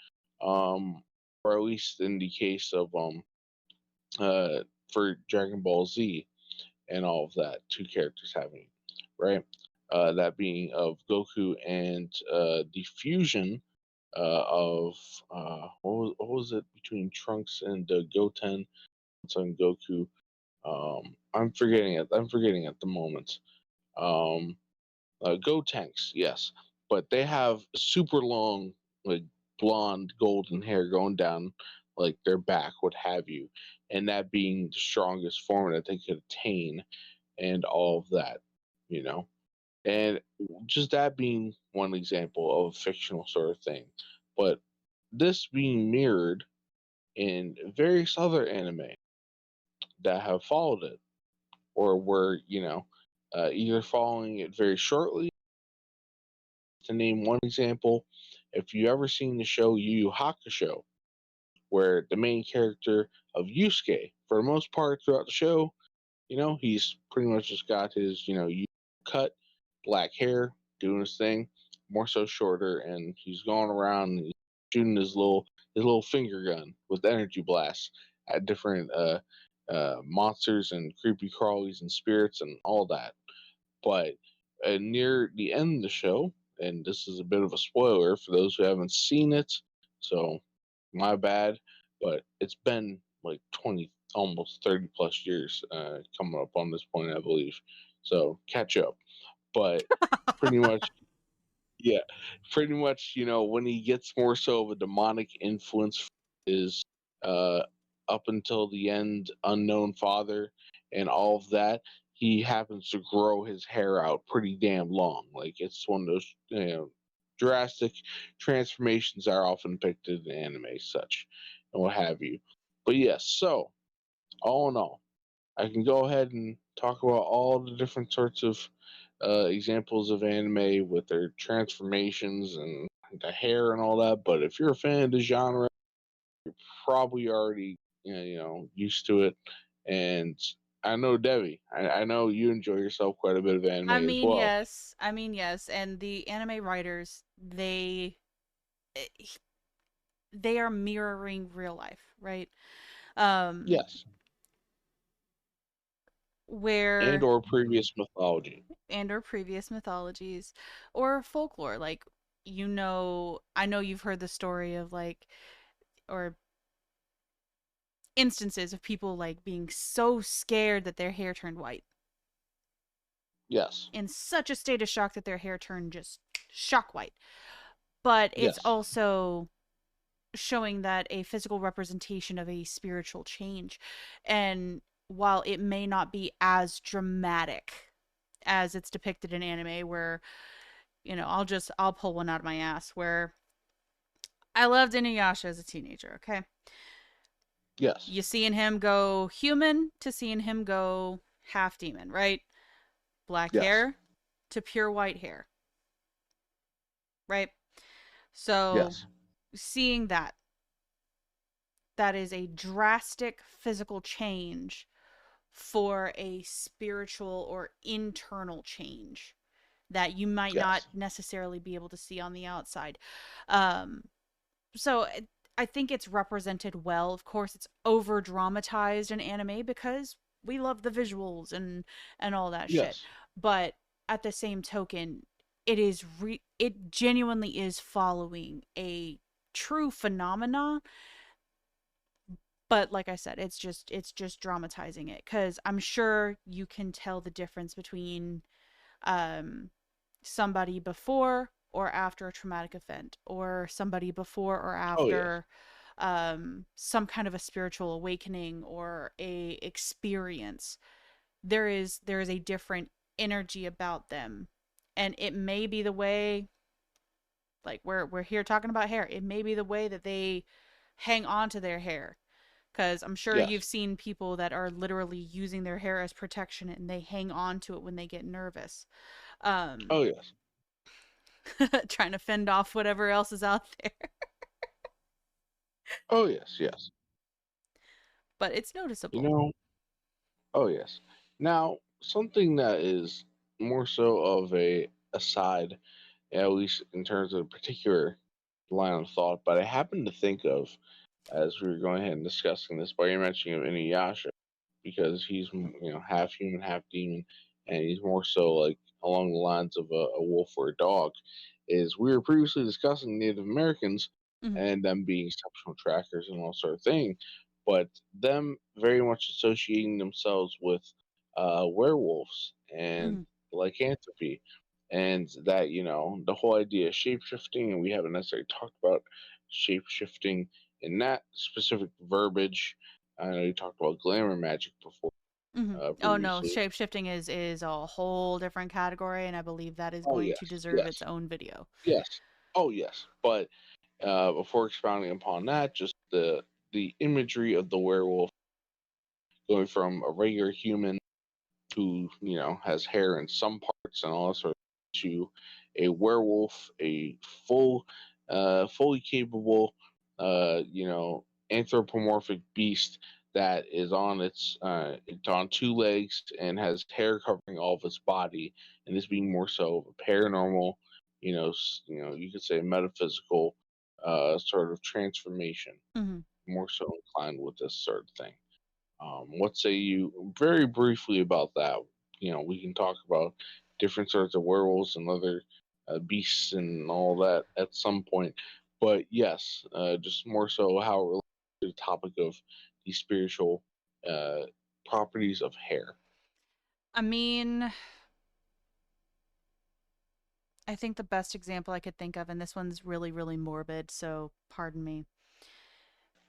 um, or at least in the case of uh, for Dragon Ball Z and all of that, two characters having, right? That being of Goku and the fusion of what was it between Trunks and Goten, Son Goku. I'm forgetting it. I'm forgetting at the moment. Um, Gotenks, yes, but they have super long, like blonde, golden hair going down like their back, what have you, and that being the strongest form that they could attain, and all of that, you know. And just that being one example of a fictional sort of thing. But this being mirrored in various other anime that have followed it, or were, either following it very shortly. To name one example, if you ever seen the show Yu Yu Hakusho, where the main character of Yusuke, for the most part throughout the show, he's pretty much just got his, cut, black hair, doing his thing, more so shorter, and he's going around and shooting his little finger gun with energy blasts at different monsters and creepy crawlies and spirits and all that. But near the end of the show, and this is a bit of a spoiler for those who haven't seen it, so my bad, but it's been like 20, almost 30 plus years coming up on this point, I believe. So catch up. But pretty much, yeah, pretty much, when he gets more so of a demonic influence is uh, up until the end, unknown father and all of that, he happens to grow his hair out pretty damn long. Like it's one of those, drastic transformations that are often depicted in anime, such and what have you. But yes, so all in all, I can go ahead and talk about all the different sorts of examples of anime with their transformations and the hair and all that. But if you're a fan of the genre, probably already used to it. And I know Devi, I know you enjoy yourself quite a bit of anime I as mean, well. yes. I mean, yes. And the anime writers, eh, they are mirroring real life, right? Um, Yes, and where or previous mythology. and or previous mythologies or folklore, like I know you've heard the story of like or instances of people like being so scared that their hair turned white, Yes, in such a state of shock that their hair turned just shock white. But it's yes, also showing that a physical representation of a spiritual change. And while it may not be as dramatic as it's depicted in anime, where, I'll pull one out of my ass where I loved Inuyasha as a teenager, okay? yes, You seeing him go human to seeing him go half demon, right? Black yes, hair to pure white hair, right? So yes, seeing that is a drastic physical change for a spiritual or internal change that you might not yes, necessarily be able to see on the outside. Um, so I think it's represented well. Of course, it's over dramatized in anime because we love the visuals and all that shit. yes, But at the same token, it genuinely is following a true phenomena, but like I said, it's just dramatizing it, cuz I'm sure you can tell the difference between um, somebody before or after a traumatic event, or somebody before or Oh yes. after some kind of a spiritual awakening or a experience. There is a different energy about them, and it may be the way, like we're here talking about hair. It may be the way that they hang on to their hair, because I'm sure Yes. you've seen people that are literally using their hair as protection and they hang on to it when they get nervous, um, Oh yes. trying to fend off whatever else is out there. Oh yes. Yes. But it's You noticeable. know. Oh yes. Now something that is more so of a aside, at least in terms of a particular line of thought, but I happened to think of as we were going ahead and discussing this by your mentioning of Inuyasha, because he's half human, half demon, and he's more so like along the lines of a wolf or a dog. Is we were previously discussing Native Americans Mm-hmm. and them being exceptional trackers and all sort of thing, but them very much associating themselves with werewolves and Mm-hmm. lycanthropy, and that the whole idea of shape shifting, and we haven't necessarily talked about shape shifting in that specific verbiage. I know you talked about glamour magic before, Mm-hmm. Oh no, previously. shape shifting is a whole different category, and I believe that is Oh going to yes, deserve its yes, own video. yes. Oh yes. But before expounding upon that, just the imagery of the werewolf going from a regular human who has hair in some parts and all that sort of, to a werewolf, a fully capable, anthropomorphic beast that is on it's on two legs and has hair covering all of its body, and is being more so of a paranormal, you could say metaphysical, sort of transformation, Mm-hmm. more so inclined with this sort of thing. What say you very briefly about that? We can talk about different sorts of werewolves and other beasts and all that at some point. But yes, just more so how it relates to the topic of the spiritual uh, properties of hair. I mean, I think the best example I could think of, and this one's really, really morbid, so pardon me.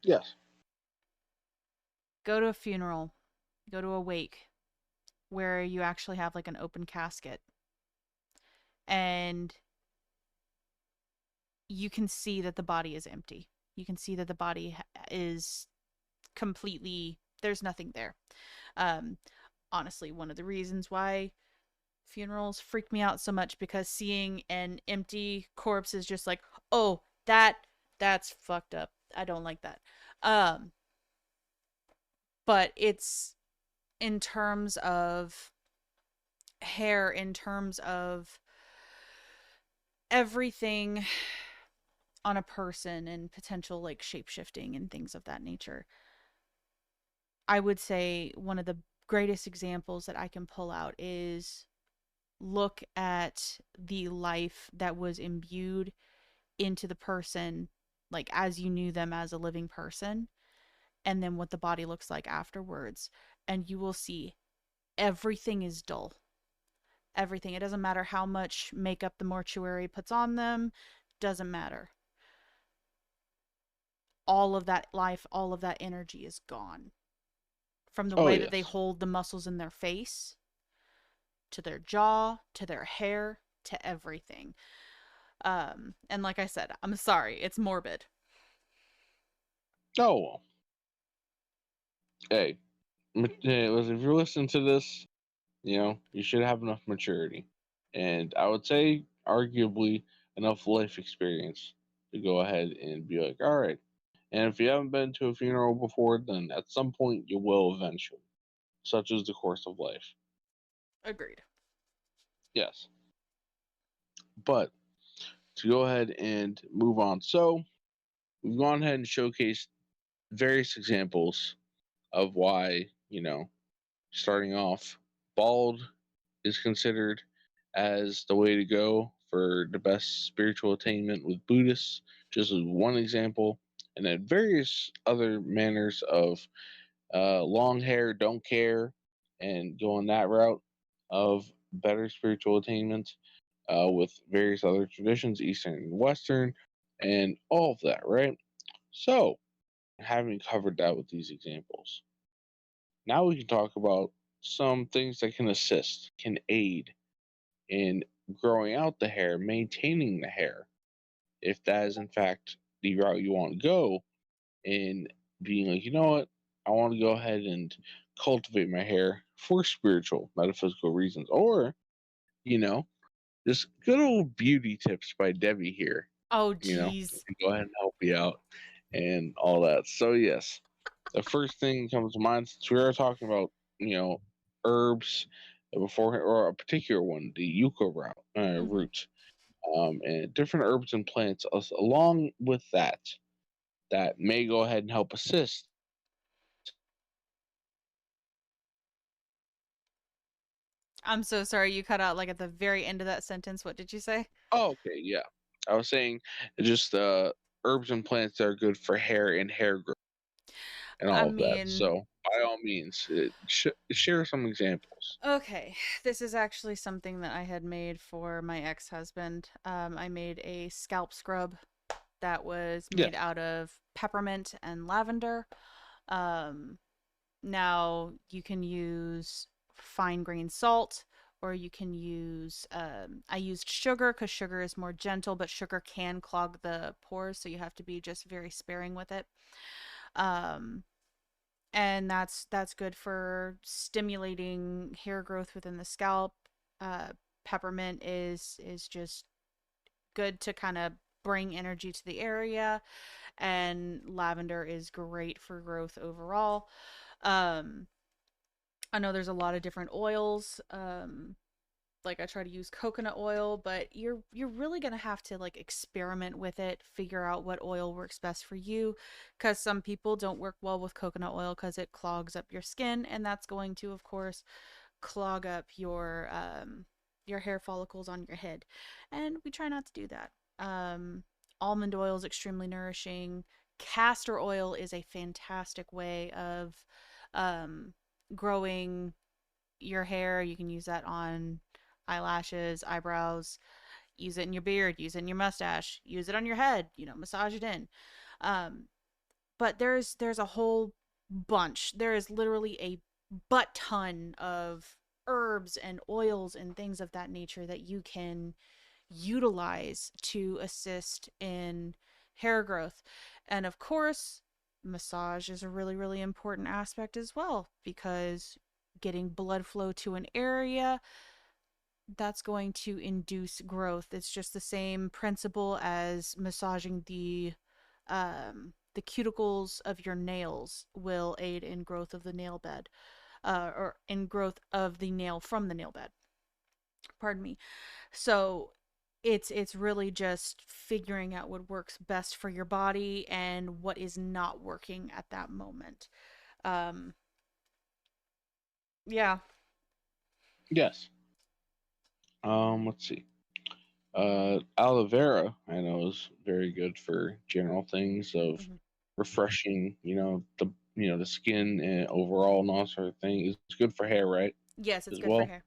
Yes. Go to a funeral, go to a wake where you actually have like an open casket, and you can see that the body is empty. You can see that the body is completely, there's nothing there. Um, Honestly, one of the reasons why funerals freak me out so much, because seeing an empty corpse is just like, oh, that's fucked up. I don't like that. Um, but it's in terms of hair, in terms of everything on a person and potential like shape shifting and things of that nature. I would say one of the greatest examples that I can pull out is look at the life that was imbued into the person, like as you knew them as a living person, and then what the body looks like afterwards. And you will see everything is dull. Everything. It doesn't matter how much makeup the mortuary puts on them, doesn't matter. All of that life, all of that energy is gone. From the Oh way that they yes. hold the muscles in their face, to their jaw, to their hair, to everything. And like I said, I'm sorry, it's morbid. Oh well. Hey, if you're listening to this, you should have enough maturity, and I would say arguably enough life experience to go ahead and be like, all right. And if you haven't been to a funeral before, then at some point you will eventually. Such is the course of life. Agreed. Yes. But to go ahead and move on. So we've gone ahead and showcased various examples of why, starting off, bald is considered as the way to go for the best spiritual attainment with Buddhists, just as one example, and then various other manners of long hair, don't care, and going that route of better spiritual attainment with various other traditions, Eastern and Western, and all of that, right? So, having covered that with these examples, now we can talk about some things that can assist, can aid in growing out the hair, maintaining the hair, if that is in fact the route you want to go, in being like, you know what, I want to go ahead and cultivate my hair for spiritual, metaphysical reasons, or, you know, just good old beauty tips by Devi here, Oh, to geez. go ahead and help you out and all that. So, yes, the first thing that comes to mind, since we are talking about, herbs before, or a particular one, the yucca Hmm. root, and different herbs and plants along with that, that may go ahead and help assist. I'm so sorry you cut out like at the very end of that sentence. What did you say? Oh, okay, yeah. I was saying just herbs and plants that are good for hair and hair growth and I all of that. mean, So, by all means, share some examples. okay, this is actually something that I had made for my ex-husband. I made a scalp scrub that was made Yes. out of peppermint and lavender. Um, Now you can use fine grained salt, or you can use. I used sugar because sugar is more gentle, but sugar can clog the pores, so you have to be just very sparing with it. Um, and that's good for stimulating hair growth within the scalp. Uh, Peppermint is just good to kind of bring energy to the area, and lavender is great for growth overall. Um, I know there's a lot of different oils. Like I try to use coconut oil, but you're really gonna have to like experiment with it, figure out what oil works best for you, because some people don't work well with coconut oil because it clogs up your skin, and that's going to, of course, clog up your hair follicles on your head, and we try not to do that. Almond oil is extremely nourishing. Castor oil is a fantastic way of um, growing your hair. You can use that on eyelashes, eyebrows, use it in your beard, use it in your mustache, use it on your head, massage it in. Um, but there's a whole bunch. There is literally a butt ton of herbs and oils and things of that nature that you can utilize to assist in hair growth. And of course, massage is a really, really important aspect as well, because getting blood flow to an area, that's going to induce growth. It's just the same principle as massaging the cuticles of your nails will aid in growth of the nail bed, or in growth of the nail from the nail bed. Pardon me. So it's really just figuring out what works best for your body and what is not working at that moment. Um, yeah. Yes. Let's see. Aloe vera, I know, is very good for general things of Mhm. refreshing, the skin and overall and all sort of thing. It's good for hair, right? Yes, it's As good for well. hair.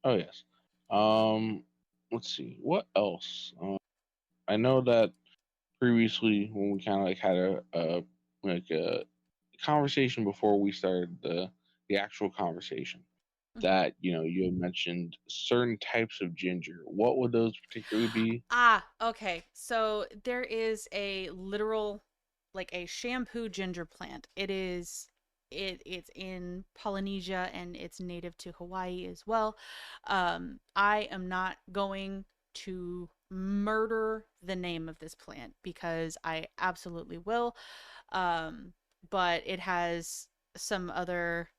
Oh yes. Um, let's see. What else? I know that previously when we kind of like had a conversation before we started the actual conversation, Mhm. that you had mentioned certain types of ginger. What would those particularly be? Okay. So there is a literal, like a shampoo ginger plant. It's in Polynesia and it's native to Hawaii as well. I am not going to murder the name of this plant because I absolutely will. Um, but it has some other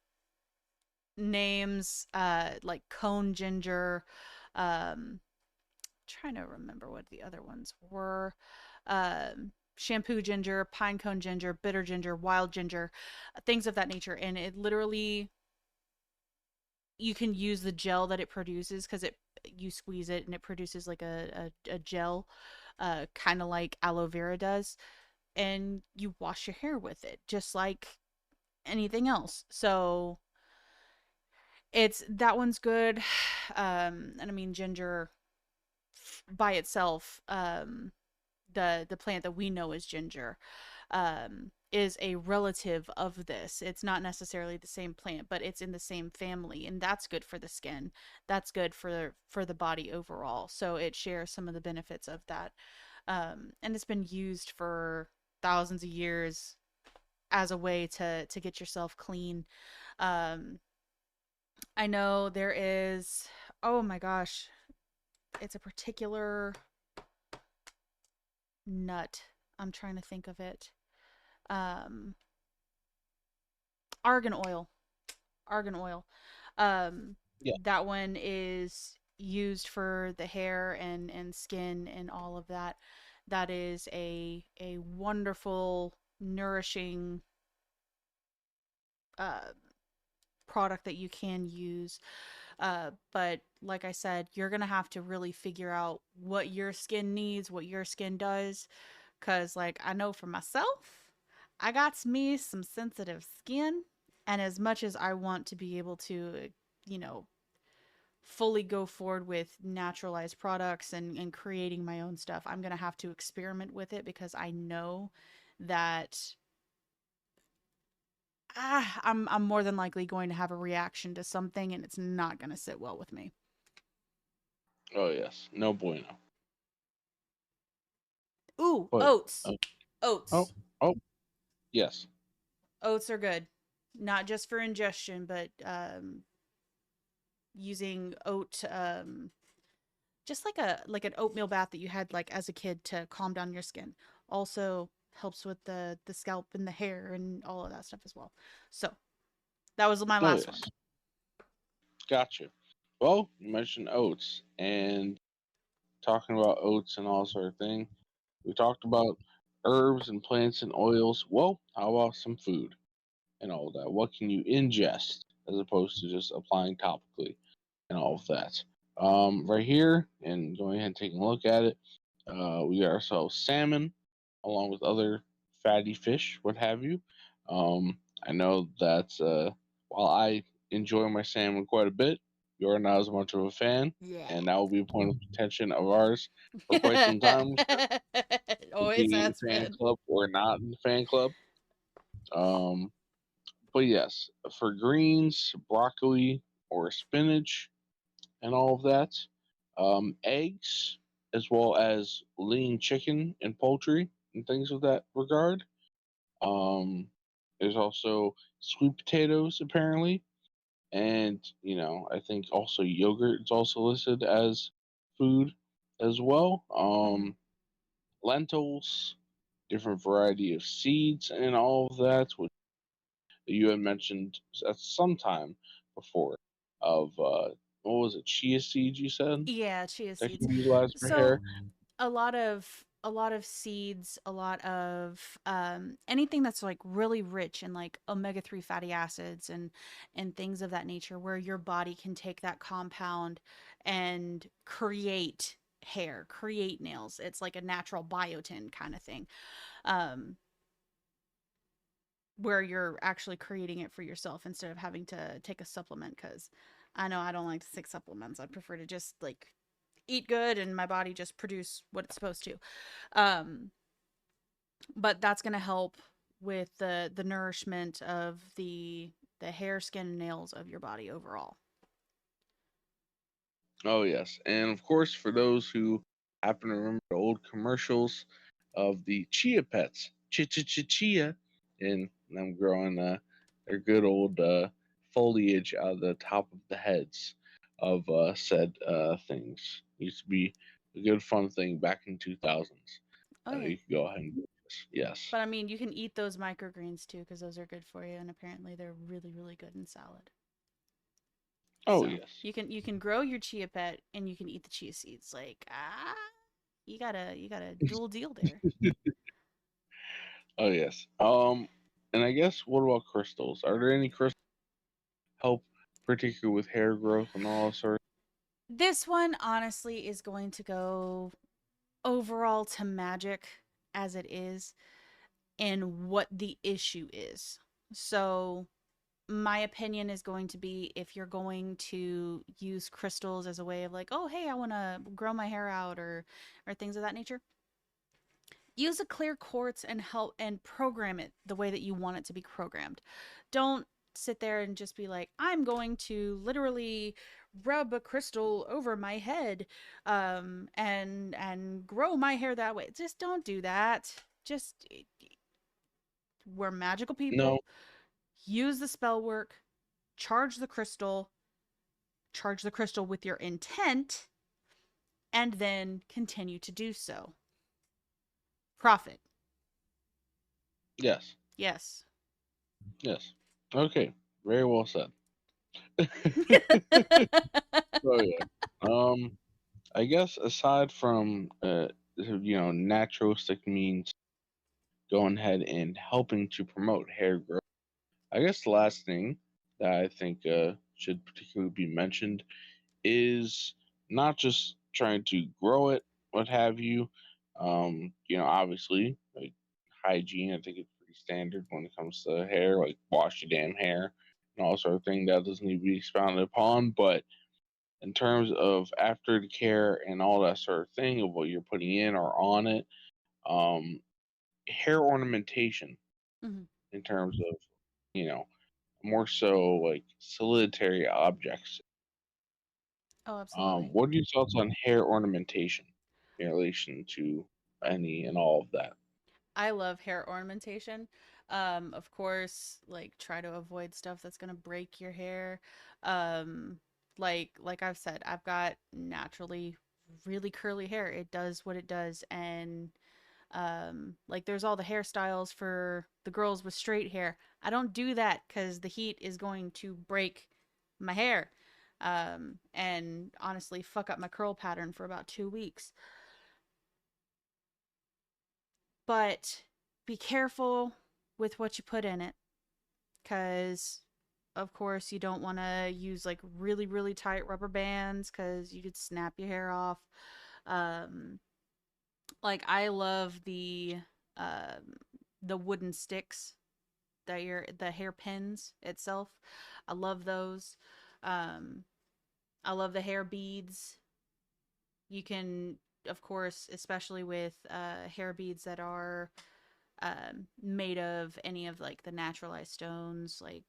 names, like cone ginger, um trying to remember what the other ones were. Shampoo ginger, pine cone ginger, bitter ginger, wild ginger, things of that nature. And it literally, you can use the gel that it produces because you squeeze it and it produces like a gel, kind of like aloe vera does. And you wash your hair with it, just like anything else. So It's that one's good. And I mean ginger by itself, the plant that we know as ginger, is a relative of this. It's not necessarily the same plant, but it's in the same family, and that's good for the skin. That's good for the body overall. So it shares some of the benefits of that, and it's been used for thousands of years as a way to get yourself clean. Um, I know there is. Oh my gosh, it's a particular nut. I'm trying to think of it. Um, argan oil. Argan oil. Um, Yeah. that one is used for the hair and skin and all of that. That is a wonderful, nourishing uh, product that you can use. But like I said, you're gonna have to really figure out what your skin needs, what your skin does. Cause like I know for myself, I got me some sensitive skin, and as much as I want to be able to, you know, fully go forward with naturalized products and creating my own stuff, I'm gonna have to experiment with it because I know that I'm more than likely going to have a reaction to something, and it's not gonna sit well with me. Oh yes. No bueno. Ooh, But oats. uh, oh, Oats. oh, yes. Oats are good. Not just for ingestion, but using oat, just like an oatmeal bath that you had like as a kid to calm down your skin. Also helps with the scalp and the hair and all of that stuff as well. So that was my Oh last one. yes. Gotcha. Well, you mentioned oats, and talking about oats and all sort of thing. We talked about herbs and plants and oils. Well, how about some food and all that? What can you ingest as opposed to just applying topically and all of that? Right here, and going ahead and taking a look at it, we got ourselves salmon, along with other fatty fish, what have you. I know that while I enjoy my salmon quite a bit, you're not as much of a fan, Yeah. and that will be a point of contention of ours for quite some time. Always Being in has the fan been. club or not in the fan club. Um, but yes, for greens, broccoli or spinach, and all of that. Eggs, as well as lean chicken and poultry and things of that regard. Um, there's also sweet potatoes, apparently. And, I think also yogurt is also listed as food as well. Mm-hmm. Lentils, different variety of seeds, and all of that, which you had mentioned at some time before of, what was it, chia seeds, you said? Yeah, chia That seeds. can be utilized for hair. So a lot of seeds, a lot of anything that's like really rich in like omega-3 fatty acids and things of that nature, where your body can take that compound and create hair, create nails. It's like a natural biotin kind of thing. Um, where you're actually creating it for yourself instead of having to take a supplement, because I know I don't like to take supplements. I prefer to just like eat good and my body just produce what it's supposed to. Um, but that's going to help with the nourishment of the hair, skin, and nails of your body overall. Oh yes, and of course for those who happen to remember the old commercials of the chia pets, chia, and them growing their good old foliage out of the top of the heads of said things. Used to be a good fun thing back in 2000s. Oh yeah. You could go ahead and do this. Yes. But I mean, you can eat those microgreens too, because those are good for you, and apparently they're really, really good in salad. Oh So yes. you can grow your chia pet and you can eat the chia seeds. Like you got a dual deal there. Oh yes. And I guess what about crystals? Are there any crystals help particularly with hair growth and all sorts? This one honestly is going to go overall to magic as it is and what the issue is. So My opinion is going to be, if you're going to use crystals as a way of like, oh hey, I want to grow my hair out, or things of that nature, use a clear quartz and help and program it the way that you want it to be programmed. Don't sit there and just be like, I'm going to literally rub a crystal over my head, and grow my hair that way. Just don't do that. Just, we're magical No, people. Use the spell work, charge the crystal, charge the crystal with your intent, and then continue to do so. Profit. yes, Yes. yes. Okay, very well said. So yeah, I guess aside from naturalistic means going ahead and helping to promote hair growth, I guess the last thing that I think should particularly be mentioned is not just trying to grow it, what have you. Obviously, like hygiene, I think it's pretty standard when it comes to hair, like wash your damn hair and all sort of thing. That doesn't need to be expounded upon. But in terms of aftercare and all that sort of thing of what you're putting in or on it, um, hair ornamentation Mhm. in terms of, you know, more so like solitary objects. Oh, absolutely. What are your thoughts on hair ornamentation in relation to any and all of that? I love hair ornamentation. Of course, like try to avoid stuff that's gonna break your hair. Um, like I've said, I've got naturally really curly hair. It does what it does, and like there's all the hairstyles for the girls with straight hair. I don't do that because the heat is going to break my hair. And honestly, fuck up my curl pattern for about 2 weeks. But be careful with what you put in it, because of course you don't want to use like really really tight rubber bands because you could snap your hair off. um like I love um the wooden sticks, that your the hairpins itself. I love those. um I love the hair beads. You can, of course, especially with hair beads that are made of any of like the naturalized stones, like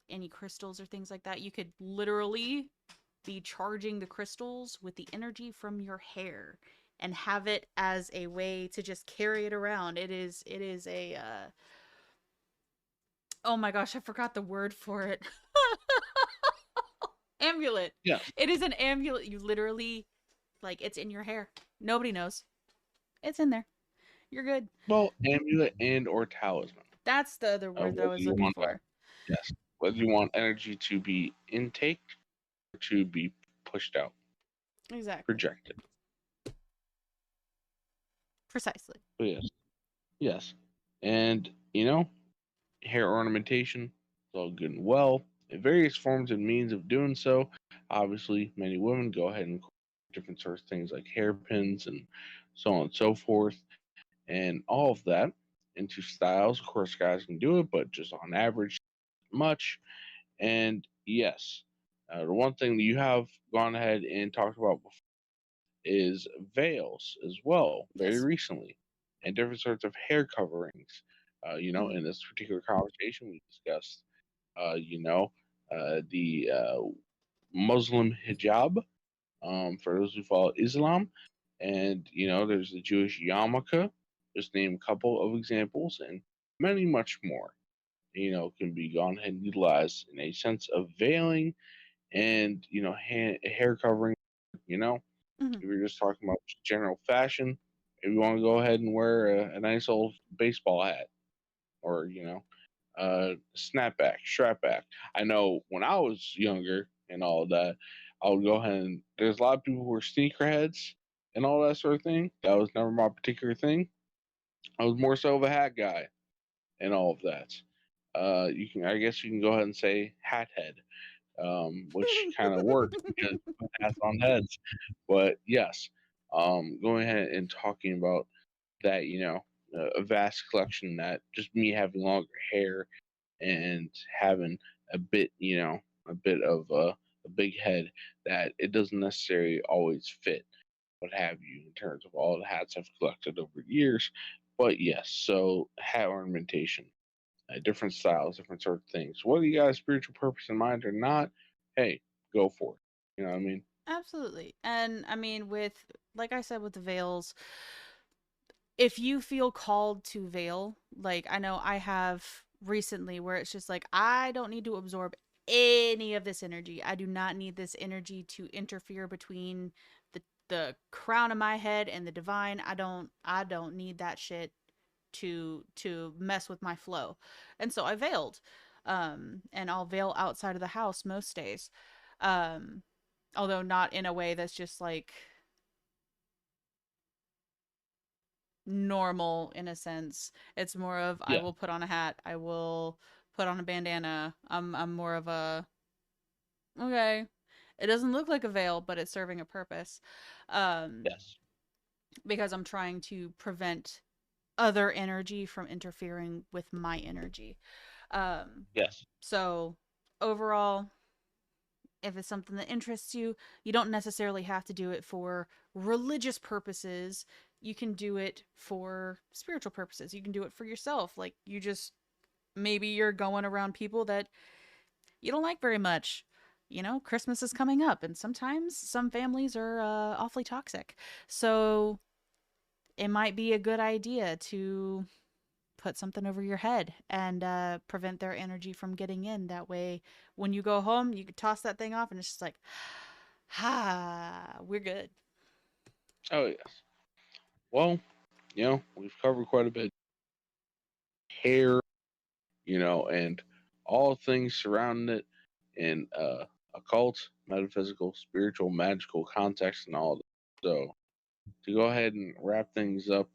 any crystals or things like that. You could literally be charging the crystals with the energy from your hair and have it as a way to just carry it around. It is a oh my gosh, I forgot the word for it. Amulet. Yes. It is an amulet. You literally, like, it's in your hair. Nobody knows. It's in there. You're good. Well, amulet and or talisman. That's the other word that I Whether was you looking want that, for. yes. Whether you want energy to be intake or to be pushed out, Exactly. projected. Precisely. But yes, yes. And hair ornamentation is all good and well. In various forms and means of doing so. Obviously, many women go ahead and incorporate different sorts of things like hairpins and so on and so forth, and all of that into styles. Of course, guys can do it, but just on average, much. And yes, the one thing that you have gone ahead and talked about before is veils as well, very Yes. recently, and different sorts of hair coverings. Mm-hmm. In this particular conversation, we discussed, the Muslim hijab, for those who follow Islam, and there's the Jewish yarmulke. Just name a couple of examples, and many much more. Can be gone ahead and utilized in a sense of veiling and hair covering. You know, Mm-hmm. if you're just talking about general fashion, if you want to go ahead and wear a nice old baseball hat, or snapback, strapback. I know when I was younger and all of that, I would go ahead and there's a lot of people who were sneakerheads and all that sort of thing. That was never my particular thing. I was more so of a hat guy and all of that. I guess you can go ahead and say hat head, which kind of works because you put hats on heads. But yes, going ahead and talking about that, a vast collection that just me having longer hair and having a bit, a bit of a big head that it doesn't necessarily always fit, what have you, in terms of all the hats I've collected over the years. But yes, so hat ornamentation, different styles, different sort of things. Whether you got a spiritual purpose in mind or not, hey, go for it. You know what I mean? Absolutely. And I mean, like I said, with the veils, if you feel called to veil, like I know I have recently where it's just like, I don't need to absorb any of this energy. I do not need this energy to interfere between the crown of my head and the divine. I don't need that shit to mess with my flow. And so I veiled. And I'll veil outside of the house most days. Um although not in a way that's just like normal in a sense. It's more of I Yeah. will put on a hat, I will put on a bandana. I'm more of a okay. It doesn't look like a veil, but it's serving a purpose. Um Yes. because I'm trying to prevent other energy from interfering with my energy. Um Yes. so overall, if it's something that interests you, you don't necessarily have to do it for religious purposes. You can do it for spiritual purposes. You can do it for yourself. Like you just maybe you're going around people that you don't like very much. You know, Christmas is coming up, and sometimes some families are awfully toxic. So it might be a good idea to put something over your head and prevent their energy from getting in. That way, when you go home, you can toss that thing off, and it's just like, ah, we're good. Oh yes. Well, we've covered quite a bit. Hair, and all things surrounding it in occult, metaphysical, spiritual, magical context and all that. So to go ahead and wrap things up,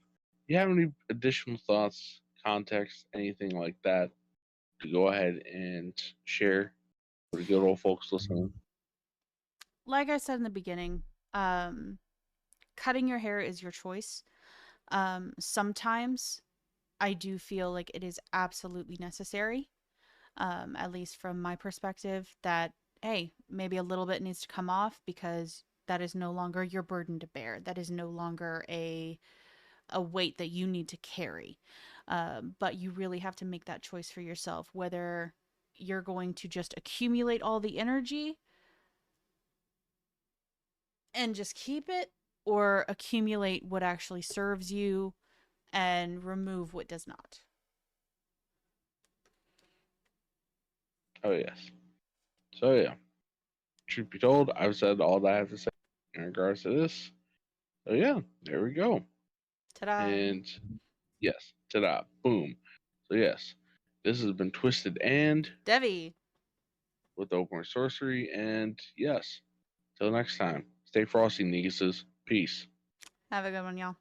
do you have any additional thoughts, context, anything like that to go ahead and share for the good old folks listening? Like I said in the beginning, um, cutting your hair is your choice. Sometimes I do feel like it is absolutely necessary, at least from my perspective, that, hey, maybe a little bit needs to come off because that is no longer your burden to bear. That is no longer a weight that you need to carry. But you really have to make that choice for yourself whether you're going to just accumulate all the energy and just keep it or accumulate what actually serves you and remove what does not. Oh yes. So yeah, truth be told, I've said all that I have to say in regards to this. So yeah, there we go. Ta-da. And yes, ta-da, boom. So yes, this has been Twisted and Devi, with Open Sorcery. And yes, till next time, stay frosty, nieces. Peace. have a good one, y'all.